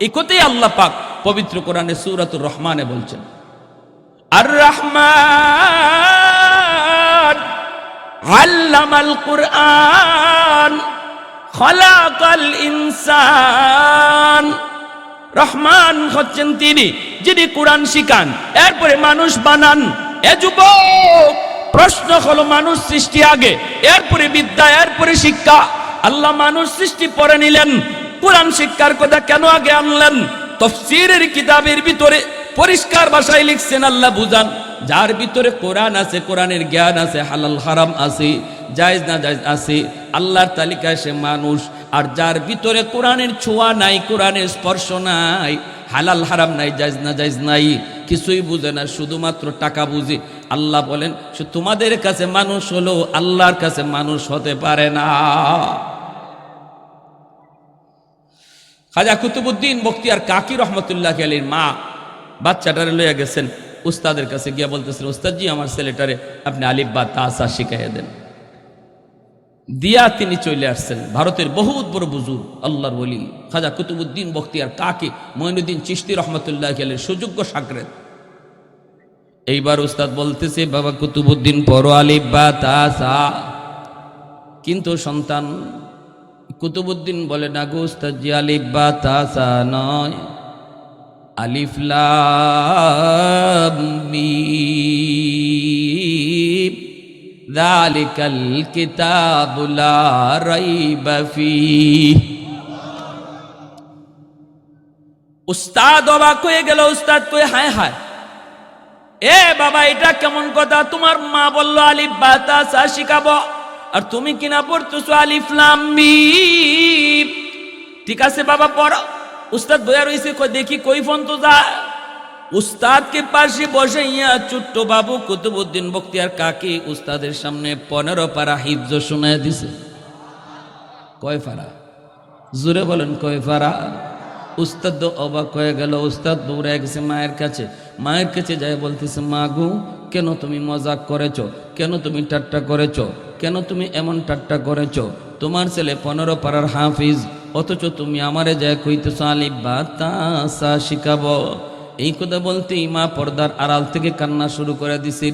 এই কথাই আল্লাহ পাক পবিত্র কোরআনে সূরাতুর রহমানে বলছেন। আর রহমান আল্লামাল কুরআন খলাকাল ইনসান। রহমান হচ্ছেন তিনি যিনি কোরআন শিখান, এরপরে মানুষ বানান। এ যুবক, প্রশ্ন হলো মানুষ সৃষ্টি আগে, এরপরে বিদ্যা, এরপরে শিক্ষা। আল্লাহ মানুষ সৃষ্টি পরে নিলেন, কোরআন শিক্ষার কথা কেন আগে আনলেন? তাফসীরের কিতাবের ভিতরে পরিষ্কার ভাষায় লিখছেন, আল্লাহ বুঝান, যার ভিতরে কোরআন আছে, কোরআনের জ্ঞান আছে, হালাল হারাম আছে, জায়েজ না জায়েজ আছে, আল্লাহর তালিকায় সে মানুষ। আর যার ভিতরে কোরআনের ছোঁয়া নাই, কোরআনের স্পর্শ নাই, হালাল হারাম নাই, জায়েজ না জায়েজ নাই, কিছুই বুঝে না, শুধুমাত্র টাকা বুঝে। আল্লাহ বলেন তোমাদের কাছে মানুষ হলো, আল্লাহর কাছে মানুষ হতে পারে না। খাজা কুতুবউদ্দিন বখতিয়ার কাকি রহমতুল্লাহ আলাইহির মা বাচ্চাটারে লইয়া গেছেন উস্তাদের কাছে, গিয়া বলতেছেন, উস্তাদজি আমার ছেলেটারে আপনি আলিফ বা তা সা শিখাইয়া দেন। দিয়া তিনি চলে আসছেন। ভারতের বহুত বড় বুজুর্গ আল্লাহর ওলি খাজা কুতুবউদ্দিন বখতিয়ার কাকি মঈনুদ্দিন চিশতি রহমতুল্লাহ আলাইহির সুযোগ্য শাগরেদ। এইবার উস্তাদ বলতেছে, বাবা কুতুবউদ্দিন পড়ো আলিফ বা তা সা। কিন্তু সন্তান কুতুবউদ্দিন বলে, না গো উস্তাদজি, আলিফ বা তা সা নয়, আলিফ লাম মিম যালিকাল কিতাবু লা রাইবা ফীহ। উস্তাদ অবাক হয়ে গেল। উস্তাদ কই, হায় হায়, এ বাবা এটা কেমন কথা? তোমার মা বললো আলিফ বা তা সা শিখাবো, আর তুমি কিনা পড়তেছো আলিফ লাম মিম। ঠিক আছে বাবা পড়ো। উস্তাদ বইয়া রইছে, দেখি কই ফোন তো যা। উস্তাদকে পাশে বসাইয়া ছোট্ট বাবু কুতুবউদ্দিন বখতিয়ার কাকি উস্তাদের সামনে 15 পারা হিফজ শোনায় দিছে। কয় পারা? জোরে বলেন, কয় পারা? উস্তাদ অবাক হয়ে গেল। উস্তাদ দৌড়ে গেছে মায়ের কাছে। মায়ের কাছে যায় বলতেছে, মা গো, কেন তুমি মজাক করেছো? কেন তুমি ঠাট্টা করেছো? কেন তুমি এমন ঠাট্টা করেছো? তোমার ছেলে 15 পারার হাফিজ, অথচ তুমি আমারে যায় কইতেছো আলিফ বা তা সা শিখাবো। এই কথা বলতেই মা পর্দার আড়াল থেকে কান্না শুরু করে দিছে।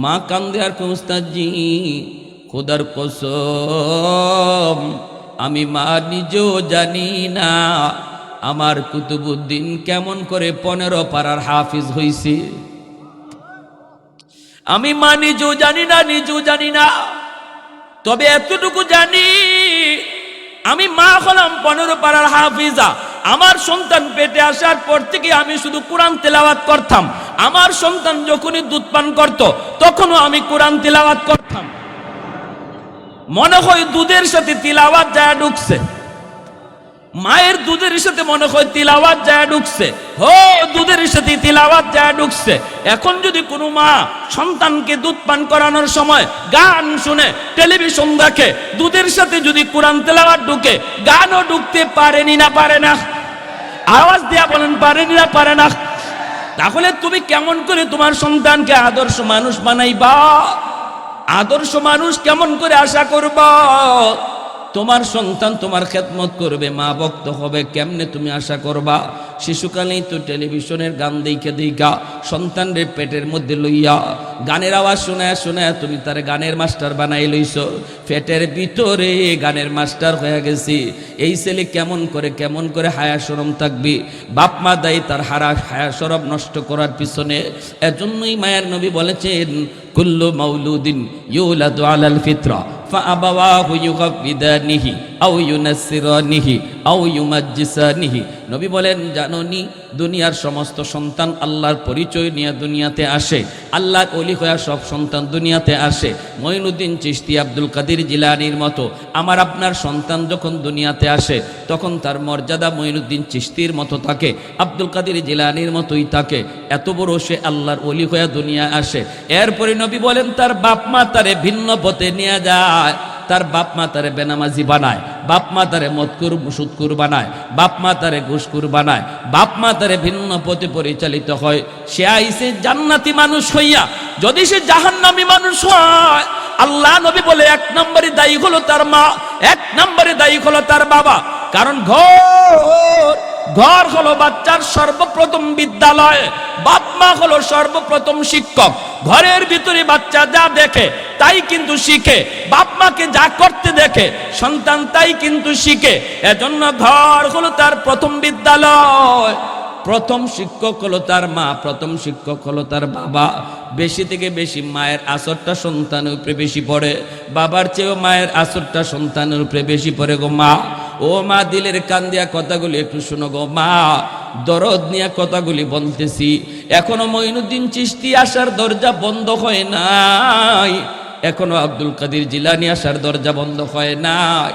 মা কান্দে আর কই, উস্তাদজি খোদার কসম, আমি মা নিজেও জানি না আমার কুতুবউদ্দিন কেমন করে 15 পারার হাফিজ হইছে। আমি মা নিজেও জানি না, নিজেও জানি না। তবে এতটুকু জানি, আমি মা হলাম 15 পারার হাফিজা। আমার সন্তান পেটে আসার পর থেকে আমি শুধু কোরআন তেলাওয়াত করতাম। আমার সন্তান যখনই দুধ পান করত, তখনও আমি কোরআন তেলাওয়াত করতাম। মনে হয় দুধের সাথে তিলাওয়াত যায় ঢুকছে, মায়ের দুধের সাথে মনে হয় তিলাওয়াত যায় ঢুকছে। হো, দুধের সাথে তিলাওয়াত যায় ঢুকছে। এখন যদি কোনো মা সন্তানকে দুধ পান করানোর সময় গান শুনে, টেলিভিশন দেখে, দুধের সাথে যদি কোরআন তেলাওয়াত ঢুকে, গানও ঢুকতে পারেনি না পারে না? আওয়াজ দিয়া বলেন, পারেনি না পারে না? তাহলে তুমি কেমন করে তোমার সন্তানকে আদর্শ মানুষ বানাইবা? আদর্শ মানুষ কেমন করে আশা করবা? তোমার সন্তান তোমার খেদমত করবে, মা ভক্ত হবে, কেমনে তুমি আশা করবা? শিশুকালেই তো টেলিভিশনের গান দেখে দেখা সন্তানরে পেটের মধ্যে লইয়া গানের আওয়াজ শোনায় শোনায় তুমি তার গানের মাস্টার বানাই লইছ। পেটের ভিতরে গানের মাস্টার হয়ে গেছি। এই ছেলে কেমন করে হায়া শরম থাকবে? বাপ মা দায়ী তার হায়া শরম নষ্ট করার পিছনে। এজন্যই মায়ের নবী বলেছেন, কুল্লু মাউলুদিন ইউলাদু আলাল ফিতরা ফাআবাওয়াহু ইউগাব্বিদানিহি আও ইউনাসসিরানিহি আও ইউমাজ্জিসানিহি। নবী বলেন, জানোনি দুনিয়ার সমস্ত সন্তান আল্লাহর পরিচয় নিয়ে দুনিয়াতে আসে। আল্লাহর ওলি হয়ে সব সন্তান দুনিয়াতে আসে। মঈনুদ্দিন চিশতি, আব্দুল কাদের জিলানীর মতো আমার আপনার সন্তান যখন দুনিয়াতে আসে, তখন তার মর্যাদা মঈনুদ্দিন চিশতির মতো থাকে, আব্দুল কাদের জিলানীর মতোই থাকে। এত বড় সে আল্লাহর ওলি হয়ে দুনিয়া আসে। এরপরে নবী বলেন, তার বাপ মা তারে ভিন্ন পথে নিয়ে যায়। তার বাপ মা তারে বেনামাজি বানায়, বাপ মা তারে মদকুর সুদকুর বানায়, বাপ মা তারে ঘুষকুর বানায়, বাপ মা তারে ভিন্ন পথে পরিচালিত হয়। সে আইসে জান্নাতি মানুষ হইয়া যদি সে জাহান্নামী মানুষ হয়, আল্লাহ নবী বলে 1 নম্বরে দায়ী হলো তার মা, 1 নম্বরে দায়ী হলো তার বাবা। কারণ ঘর ঘর হলো বাচ্চার সর্বপ্রথম বিদ্যালয়, বাপ মা হলো সর্বপ্রথম শিক্ষক। ঘরের ভিতরে বাচ্চা যা দেখে তাই কিন্তু শিখে, বাপ মাকে যা করতে দেখে সন্তান তাই কিন্তু শিখে। এজন্য ঘর হলো তার প্রথম বিদ্যালয়, প্রথম শিক্ষক হলো তার মা, প্রথম শিক্ষক হলো তার বাবা। বেশি থেকে বেশি মায়ের আসরটা সন্তানের উপরে বেশি পড়ে, বাবার চেয়েও মায়ের আসরটা সন্তানের উপরে বেশি পড়ে গো মা। ও মা, দিলের কান দিয়া কথাগুলি একটু শোনো গো মা, দরদ নিয়ে কথাগুলি বলতেছি। এখনো মঈনুদ্দিন চিশতি আসার দরজা বন্ধ হয় নাই, এখনো আব্দুল কাদের জিলানী আসার দরজা বন্ধ হয় নাই।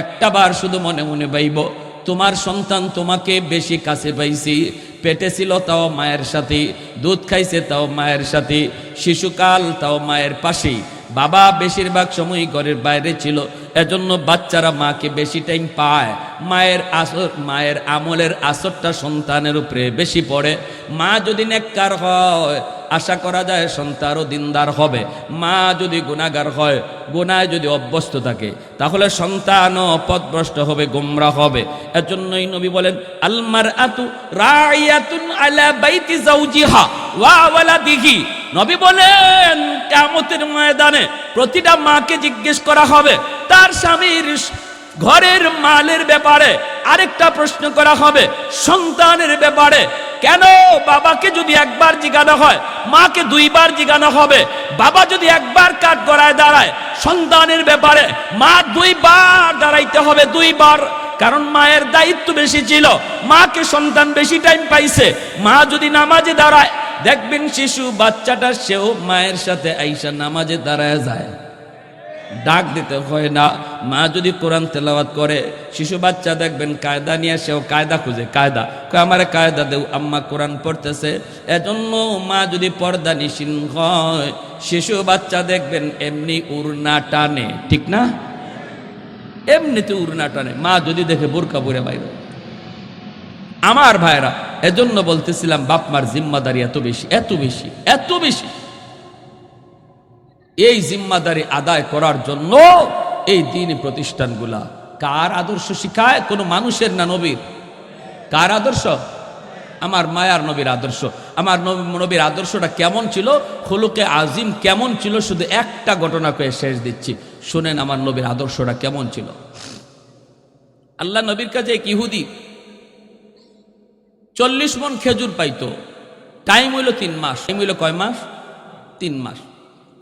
একটা বার শুধু মনে মনে ভাইব, তোমার সন্তান তোমাকে বেশি কাছে পাইছি, পেটে ছিল তাও মায়ের সাথে, দুধ খাইছে তাও মায়ের সাথে, শিশুকাল তাও মায়ের পাশেই, বাবা বেশিরভাগ সময় ঘরের বাইরে ছিল। এজন্য বাচ্চারা মাকে বেশি টাইম পায়। মায়ের আসর, মায়ের আমলের আসরটা সন্তানের উপরে বেশি পড়ে। মা যদি নেককার হয় আশা করা যায় সন্তানও দিনদার হবে। মা যদি গুনাহগার হয়, গুনায় যদি অভ্যস্ত থাকে, তাহলে সন্তানও পথভ্রষ্ট হবে, গোমরা হবে। এজন্যই নবী বলেন আল মারআতু রাইয়াতুন আলা বাইতি যাওজিহা ওয়া ওয়ালাদিহি। নবী বলেন কিয়ামতের ময়দানে প্রতিটা মাকে জিজ্ঞেস করা হবে তার স্বামীর ঘরের মালের ব্যাপারে, আরেকটা প্রশ্ন করা হবে সন্তানের ব্যাপারে। কেন বাবাকে যদি একবার জিজ্ঞাসা হয়, মাকে দুইবার জিজ্ঞাসা হবে। বাবা যদি একবার কাঠ গড়ায় দাঁড়ায় সন্তানের ব্যাপারে, মা দুইবার দাঁড়াইতে হবে, দুইবার। কারণ মায়ের দায়িত্ব বেশি ছিল, মাকে সন্তান বেশি টাইম পাইছে। মা যদি নামাজে দাঁড়ায়, দেখবেন শিশু বাচ্চাটা সেও মায়ের সাথে আইসা নামাজে দাঁড়ায় যায়, ডাক দিতে হয় না। মা যদি কোরআন তেলাওয়াত করে, শিশু বাচ্চা দেখবেন কায়দা নিয়ে, সেও কায়দা খুঁজে, কায়দা আমারে কায়দা দেও, আম্মা কোরআন পড়তেছে। এজন্য মা যদি পর্দা নিশীন হয়, শিশু বাচ্চা দেখবেন এমনি উড়না টানে, ঠিক না? এমনিতে উড়না টানে, মা যদি দেখে বোরকা পরে বাইরে। আমার ভাইরা, এজন্য বলতেছিলাম বাপমার জিম্মাদারি এত বেশি, এত বেশি, এত বেশি। এই জিম্মাদারি আদায় করার জন্য এই দ্বীনি প্রতিষ্ঠানগুলা কার আদর্শ শিখায়? কোন মানুষের না নবীর? কার আদর্শ? আমার মায়ার নবীর আদর্শ। আমার নবীর আদর্শটা কেমন ছিল, খুলুকে আজিম কেমন ছিল, শুধু একটা ঘটনা কয়ে শেষ দিচ্ছি, শুনেন আমার নবীর আদর্শটা কেমন ছিল। আল্লাহ নবীর কাছে এক ইহুদি 40 মণ খেজুর পাইতো, টাইম হইল 3 মাস। টাইম হইল কয় মাস? 3 মাস।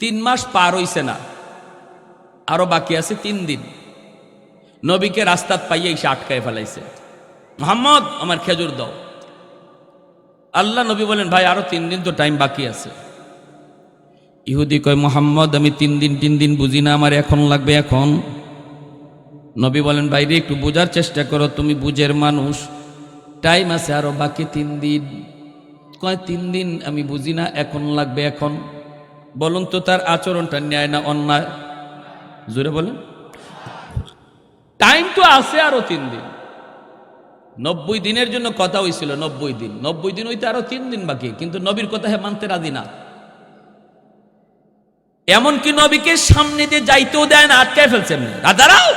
3 মাস পার হইছে না, আরো বাকি আছে 3 দিন। নবীকে রাস্তাত পাইয়ে এসে আটকায় ফেলাইছে, মুহাম্মদ আমার খেজুর দাও। আল্লাহ নবী বলেন ভাই আরো 3 দিন তো টাইম বাকি আছে। ইহুদি কয় মুহাম্মদ আমি 3 দিন বুঝি না, আমার এখন লাগবে এখন। নবী বলেন ভাই রে একটু বোঝার চেষ্টা করো, তুমি বুঝের মানুষ, টাইম আছে আরো বাকি 3 দিন। কয় 3 দিন আমি বুঝি না, এখন লাগবে এখন। বলুন তো তার আচরণটা ন্যায় না অন্যায়? জোরে বলেন। টাইম তো আছে আরো 3 দিন, 90 দিনের জন্য কথা হয়েছিল, 90 দিন। 90 দিন হইতে আরো 3 দিন বাকি, কিন্তু নবীর কথা হে মানতে রাজি না। এমনকি নবীকে সামনে দিয়ে যাইতেও দেয় না, আটকায় ফেলছেন। দাঁড়াও,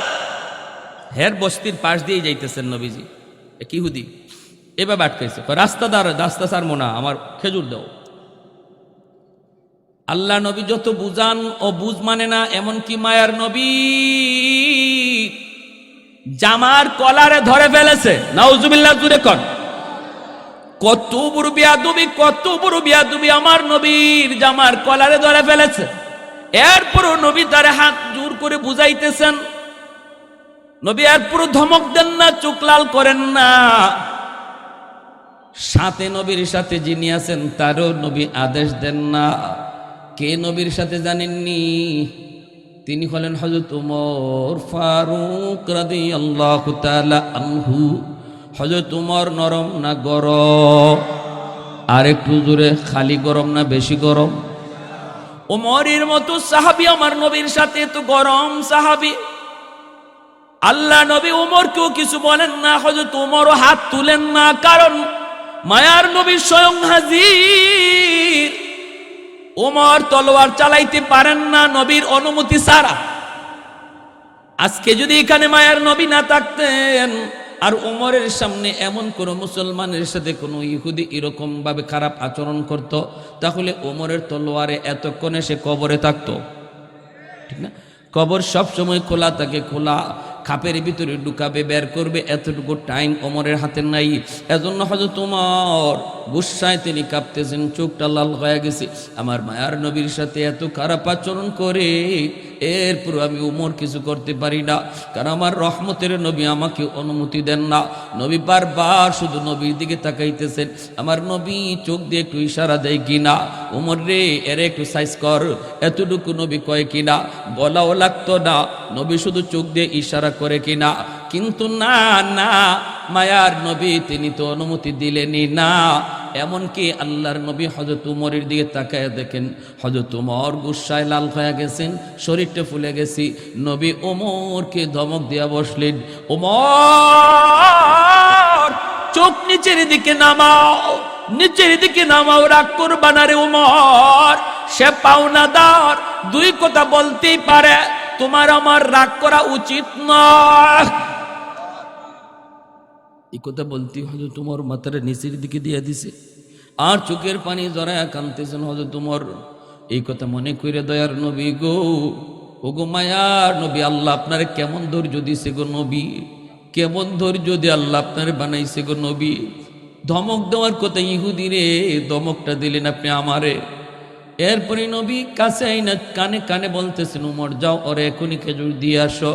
হের বস্তির পাশ দিয়ে যাইতেছেন নবীজি, এক ইহুদি এভাবে আটকাইছে, রাস্তা দাঁড়া, রাস্তা ছাড়বো না, আমার খেজুর দাও। আল্লাহ নবী যত বুঝান ও বুঝ মানে না। এমনকি মায়ার নবী জামার কলারে ধরে ফেলেছে, নাউজুবিল্লাহ, জুরে কর। কত বড় বিয়াদবি, কত বড় বিয়াদবি, আমার নবীর জামার কলারে ধরে ফেলেছে। এরপরও নবী তারে হাত জোর করে বুঝাইতেছেন। নবী এরপরও ধমক দেন না, চোখ লাল করেন না। সাথে নবীর সাথে যিনি আছেন তারও নবী আদেশ দেন না। কে নবীর সাথে জানেননি? তিনি হলেন হযরত ওমর ফারুক রাদিয়াল্লাহু তাআলা আনহু। হযরত ওমর নরম না গরম? আর একটু জোরে, খালি গরম না বেশি গরম? ওমরের মতো সাহাবী আমার নবীর সাথে তো গরম সাহাবী। আল্লাহ নবী ওমরকেও কিছু বলেন না, হযরত ওমরও হাত তুলেন না, কারণ মায়ার নবী স্বয়ং হাজির। ওমর তলোয়ার চালাইতে পারেন না নবীর অনুমতি ছাড়া। আজকে যদি এখানে মায়ার নবী না থাকতেন, আর ওমরের সামনে এমন কোনো মুসলমানের সাথে কোনো ইহুদি এরকম ভাবে খারাপ আচরণ করত, তাহলে ওমরের তলোয়ারে এতক্ষণে সে কবরে থাকতো, ঠিক না? কবর সব সময় খোলা থাকে, খোলা খাপের ভিতরে ঢুকাবে, বের করবে, এতটুকু টাইম ওমরের হাতে নাই। এজন্য হযরত ওমর গুসায় তিনি কাঁপতেছেন, চোখটা লাল হয়ে গেছে। আমার মায়ার নবীর সাথে এত খারাপ আচরণ করে এরপর আমি ওমর কিছু করতে পারি না, কারণ আমার রহমতের নবী আমাকে অনুমতি দেন না। নবী বারবার শুধু নবীর দিকে তাকাইতেছেন, আমার নবী চোখ দিয়ে একটু ইশারা দেয় কিনা, ওমর রে এর একটু সাইজ কর, এতটুকু নবী কয় কিনা, বলাও লাগতো না, নবী শুধু চোখ দিয়ে ইশারা করে কিনা। কিন্তু না না, মায়ার নবী তিনি তো অনুমতি দিলেনই না। এমনকি আল্লাহর নবী হযরত উমরের দিকে তাকায় দেখেন, হযরত উমর গুসায় লাল হয়ে গেছেন, শরীরটা ফুলে গেছি। নবী ওমরকে ধমক দিয়া বসলেন, ওমর চোখ নিচের দিকে নামাও, নিচের দিকে নামাও, রাগ করবা না রে ওমর, সে পাওনাদার, দুই কথা বলতেই পারে, তোমার আমার রাগ করা উচিত নয়। এই কথা বলতে হযরত উমর মাথাটা নিচের দিকে দিয়ে দিছে, আর চোখের পানি জড়ায়া কাঁদতেছেন হযরত উমর। এই কথা মনে করে দয়ার নবী গো, ও গো মায়ার নবী, আল্লাহ আপনার কেমন ধৈর্য দিছে গো নবী, কেমন ধৈর্য দিয়ে আল্লাহ আপনার বানাইছে গো নবী। ধমক দেওয়ার কথা ইহুদি রে, ধমকটা দিলেন আপনি আমারে। এরপরে নবী কাছে আইনা কানে কানে বলতেছেন, উমর যাও ওরে এখনই খেজুর দিয়ে আসো,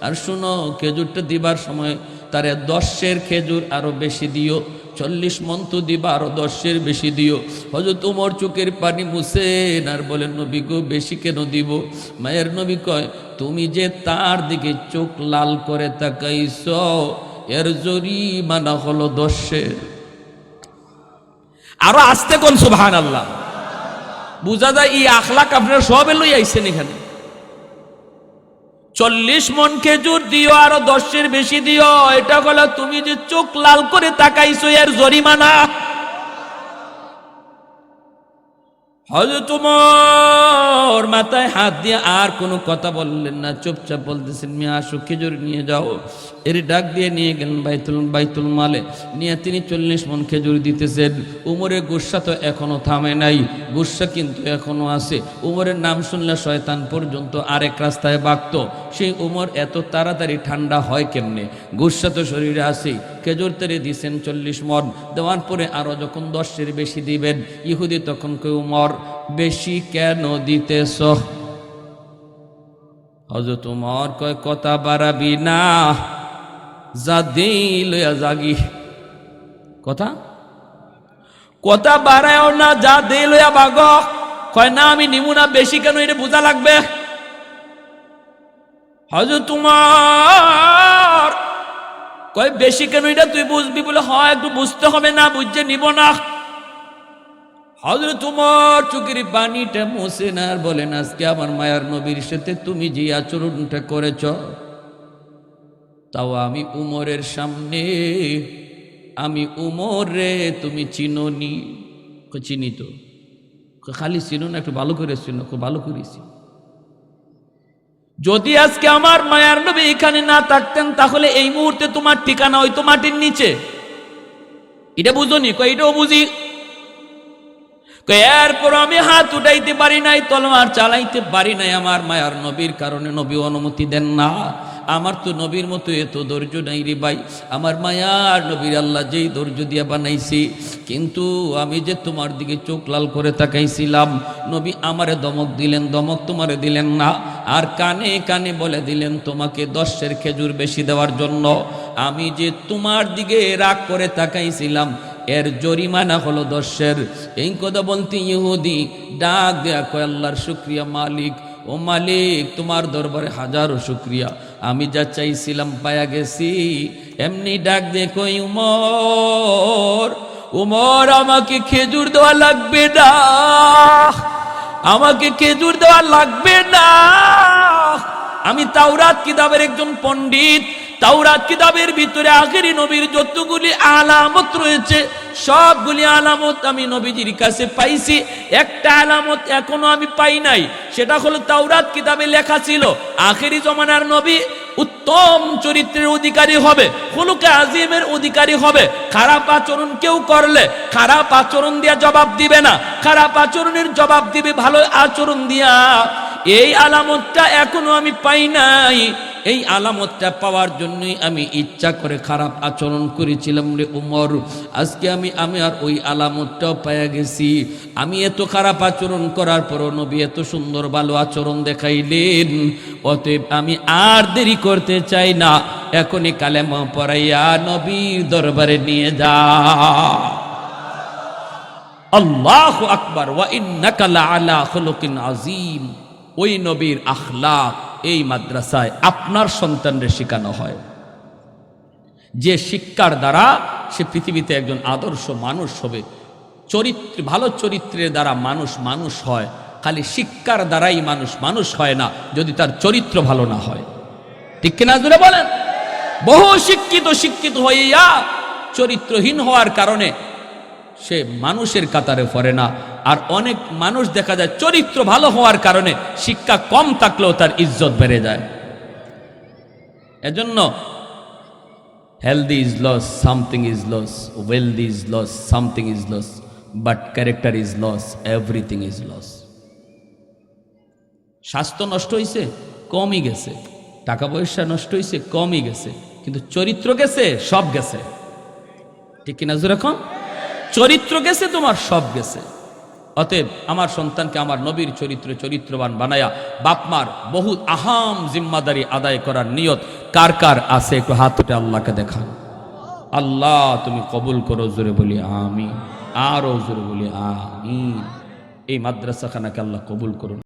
আর শুনো খেজুরটা দিবার সময় তারে 10 খেজুর আরো বেশি দিও, 40 মণ তো দিবা, আরো 10 বেশি দিও। হযরত উমর চোখের পানি মুছেন আর বলেন, নবী গো বেশি কেন দিব? মায়ের নবী কয়, তুমি যে তার দিকে চোখ লাল করে তাকাইছ, এর জরিমানা হলো 10। আরো আস্তে কোন সুবহানাল্লাহ। বুঝা যায় এই আখলাক আপনারা সবে লই আইছেন এখানে। 40 মণ খেজুর দিও, আরো 10 বেশি দিও, এটা হলো তুমি যে চোখ লাল করে তাকাইছো এর জরিমানা। হযরত ওমর মাথায় হাত দিয়ে আর কোনো কথা বললেন না, চুপচাপ বলতেছেন, মিয়া আসো খেজুর নিয়ে যাও। এর ডাক দিয়ে নিয়ে গেলেন বাইতুল মালে, নিয়ে তিনি 40 মণ খেজুর দিতেছেন। উমরের গুসা তো এখনো থামে নাই, গুসা কিন্তু এখনো আছে। উমরের নাম শুনলে শয়তান পর্যন্ত আরেক রাস্তায় বাগত। সেই উমর এত তাড়াতাড়ি ঠান্ডা হয় কেমনে? গুসা তো শরীরে আছে। খেজুর তেরে দিছেন 40 মণ, দেওয়ার পরে আরো যখন 10 বেশি দিবেন, ইহুদি তখন কই, উমর বেশি কেন দিতেছ? হযরত উমর কয়, কথা বাড়াবি না, যা দেই লইয়া জাগি। কথা বাড়ায়ও না, যা দেই লইয়া ভাগ। কয় না আমি নিমু না, বেশি কেন এটা বোঝা লাগবে। হযরত উমর কয়, বেশি কেন এটা তুই বুঝবি? বলে হয় একটু বুঝতে হবে, না বুঝছে নিব না। হযরত উমর চোখের পানিটা মুছে না আর বলেন, আজকে আমার মায়ার নবীর সাথে তুমি যে আচরণটা করেছ, তাও আমি উমরের সামনে, আমি উমর রে তুমি চিনোনি? চিনি তো। খালি চিনো না, একটু ভালো করে চিনো? খুব ভালো করেছি। যদি আজকে আমার মায়ার নবী এখানে না থাকতেন, তাহলে এই মুহূর্তে তোমার ঠিকানা হয়তো মাটির নিচে। এটা বুঝনি? কই এটাও বুঝি। এরপর আমি হাত উঠাইতে পারি নাই, তলোয়ার চালাইতে পারি নাই আমার মায়ার নবীর কারণে। নবী অনুমতি দেন না। আমার তো নবীর মতো এত ধৈর্য নাই রে ভাই। আমার মায়ার নবীর আল্লাহ যেই ধৈর্য দিয়া বানাইছি, কিন্তু আমি যে তোমার দিকে চোখ লাল করে তাকাইছিলাম, নবী আমারে দমক দিলেন, দমক তোমারে দিলেন না। আর কানে কানে বলে দিলেন তোমাকে 10 খেজুর বেশি দেওয়ার জন্য। আমি যে তোমার দিকে রাগ করে তাকাইছিলাম, এর জরিমানা হলো 10। এই কথা বলতে ইহুদি ডাক দেয়া কয়, আল্লাহর শুকরিয়া মালিক, ও মালিক তোমার দরবারে হাজারো শুকরিয়া, আমি যা চাইছিলাম পায়া গেছি। এমনি ডাক দিয়ে কই, উমর, উমর আমাকে খেজুর দেওয়া লাগবে না, আমাকে খেজুর দেওয়া লাগবে না। আমি তাওরাত কিতাবের একজন পণ্ডিত। তাওরাত কিতাবের ভিতরে আখেরি নবীর যতগুলি আলামত রয়েছে, সবগুলি আলামত আমি নবীজির কাছে পাইছি। একটা আলামত এখনো আমি পাই নাই, সেটা হলো তাওরাত কিতাবে লেখা ছিল আখেরি জমানার নবী উত্তম চরিত্রের অধিকারী হবে, খুলুকে আজিমের অধিকারী হবে। খারাপ আচরণ কেউ করলে খারাপ আচরণ দিয়া জবাব দিবে না, খারাপ আচরণের জবাব দিবে ভালো আচরণ দিয়া। এই আলামতটা এখনো আমি পাই নাই। এই আলামতটা পাওয়ার জন্যই আমি ইচ্ছা করে খারাপ আচরণ করেছিলাম রে উমর। আজকে আমি আর ওই আলামতটাও পাইয়া গেছি। আমি এত খারাপ আচরণ করার পরও নবী এত সুন্দর ভালো আচরণ দেখাইলেন। অতএব আমি আর দেরি করতে চাই না, এখনই কালেমা পড়াইয়া নবীর দরবারে নিয়ে যা। আল্লাহু আকবার। ওয়া ইন্নাকা লাআলা খুলুকিন আযীম। ওই নবীর আখলাক এই মাদ্রাসায় আপনার সন্তানদের শেখানো হয়, যে শিক্ষার দ্বারা সে পৃথিবীতে একজন আদর্শ মানুষ হবে। চরিত্র ভালো চরিত্রের দ্বারা মানুষ মানুষ হয়, খালি শিক্ষার দ্বারাই মানুষ মানুষ হয় না যদি তার চরিত্র ভালো না হয়। ঠিক কিনা জোরে বলেন? বহু শিক্ষিত হইয়া চরিত্রহীন হওয়ার কারণে সে মানুষের কাতারে পড়ে না। আর অনেক মানুষ দেখা যায় চরিত্র ভালো হওয়ার কারণে শিক্ষা কম থাকলেও তার ইজ্জত বেড়ে যায়। এজন্য healthy is lost, something is lost, wealthy is lost, something is lost, but character is lost, everything is lost. স্বাস্থ্য নষ্ট হয়েছে, কমই গেছে। টাকা পয়সা নষ্ট হয়েছে, কমই গেছে। কিন্তু চরিত্র গেছে, সব গেছে। ঠিক কিনা যেরকম চরিত্র গেছে তোমার, সব গেছে। অতএব আমার সন্তানকে আমার নবীর চরিত্রবান বানায়া বাপমার বহু আহাম জিম্মাদারি আদায় করার নিয়ত কার কার আছে একটু হাত উঠে আল্লাহকে দেখান। আল্লাহ তুমি কবুল করো, জোরে বলি আমিন। আরো জোরে বলি আমিন। এই মাদ্রাসাখানাকে আল্লাহ কবুল করুন।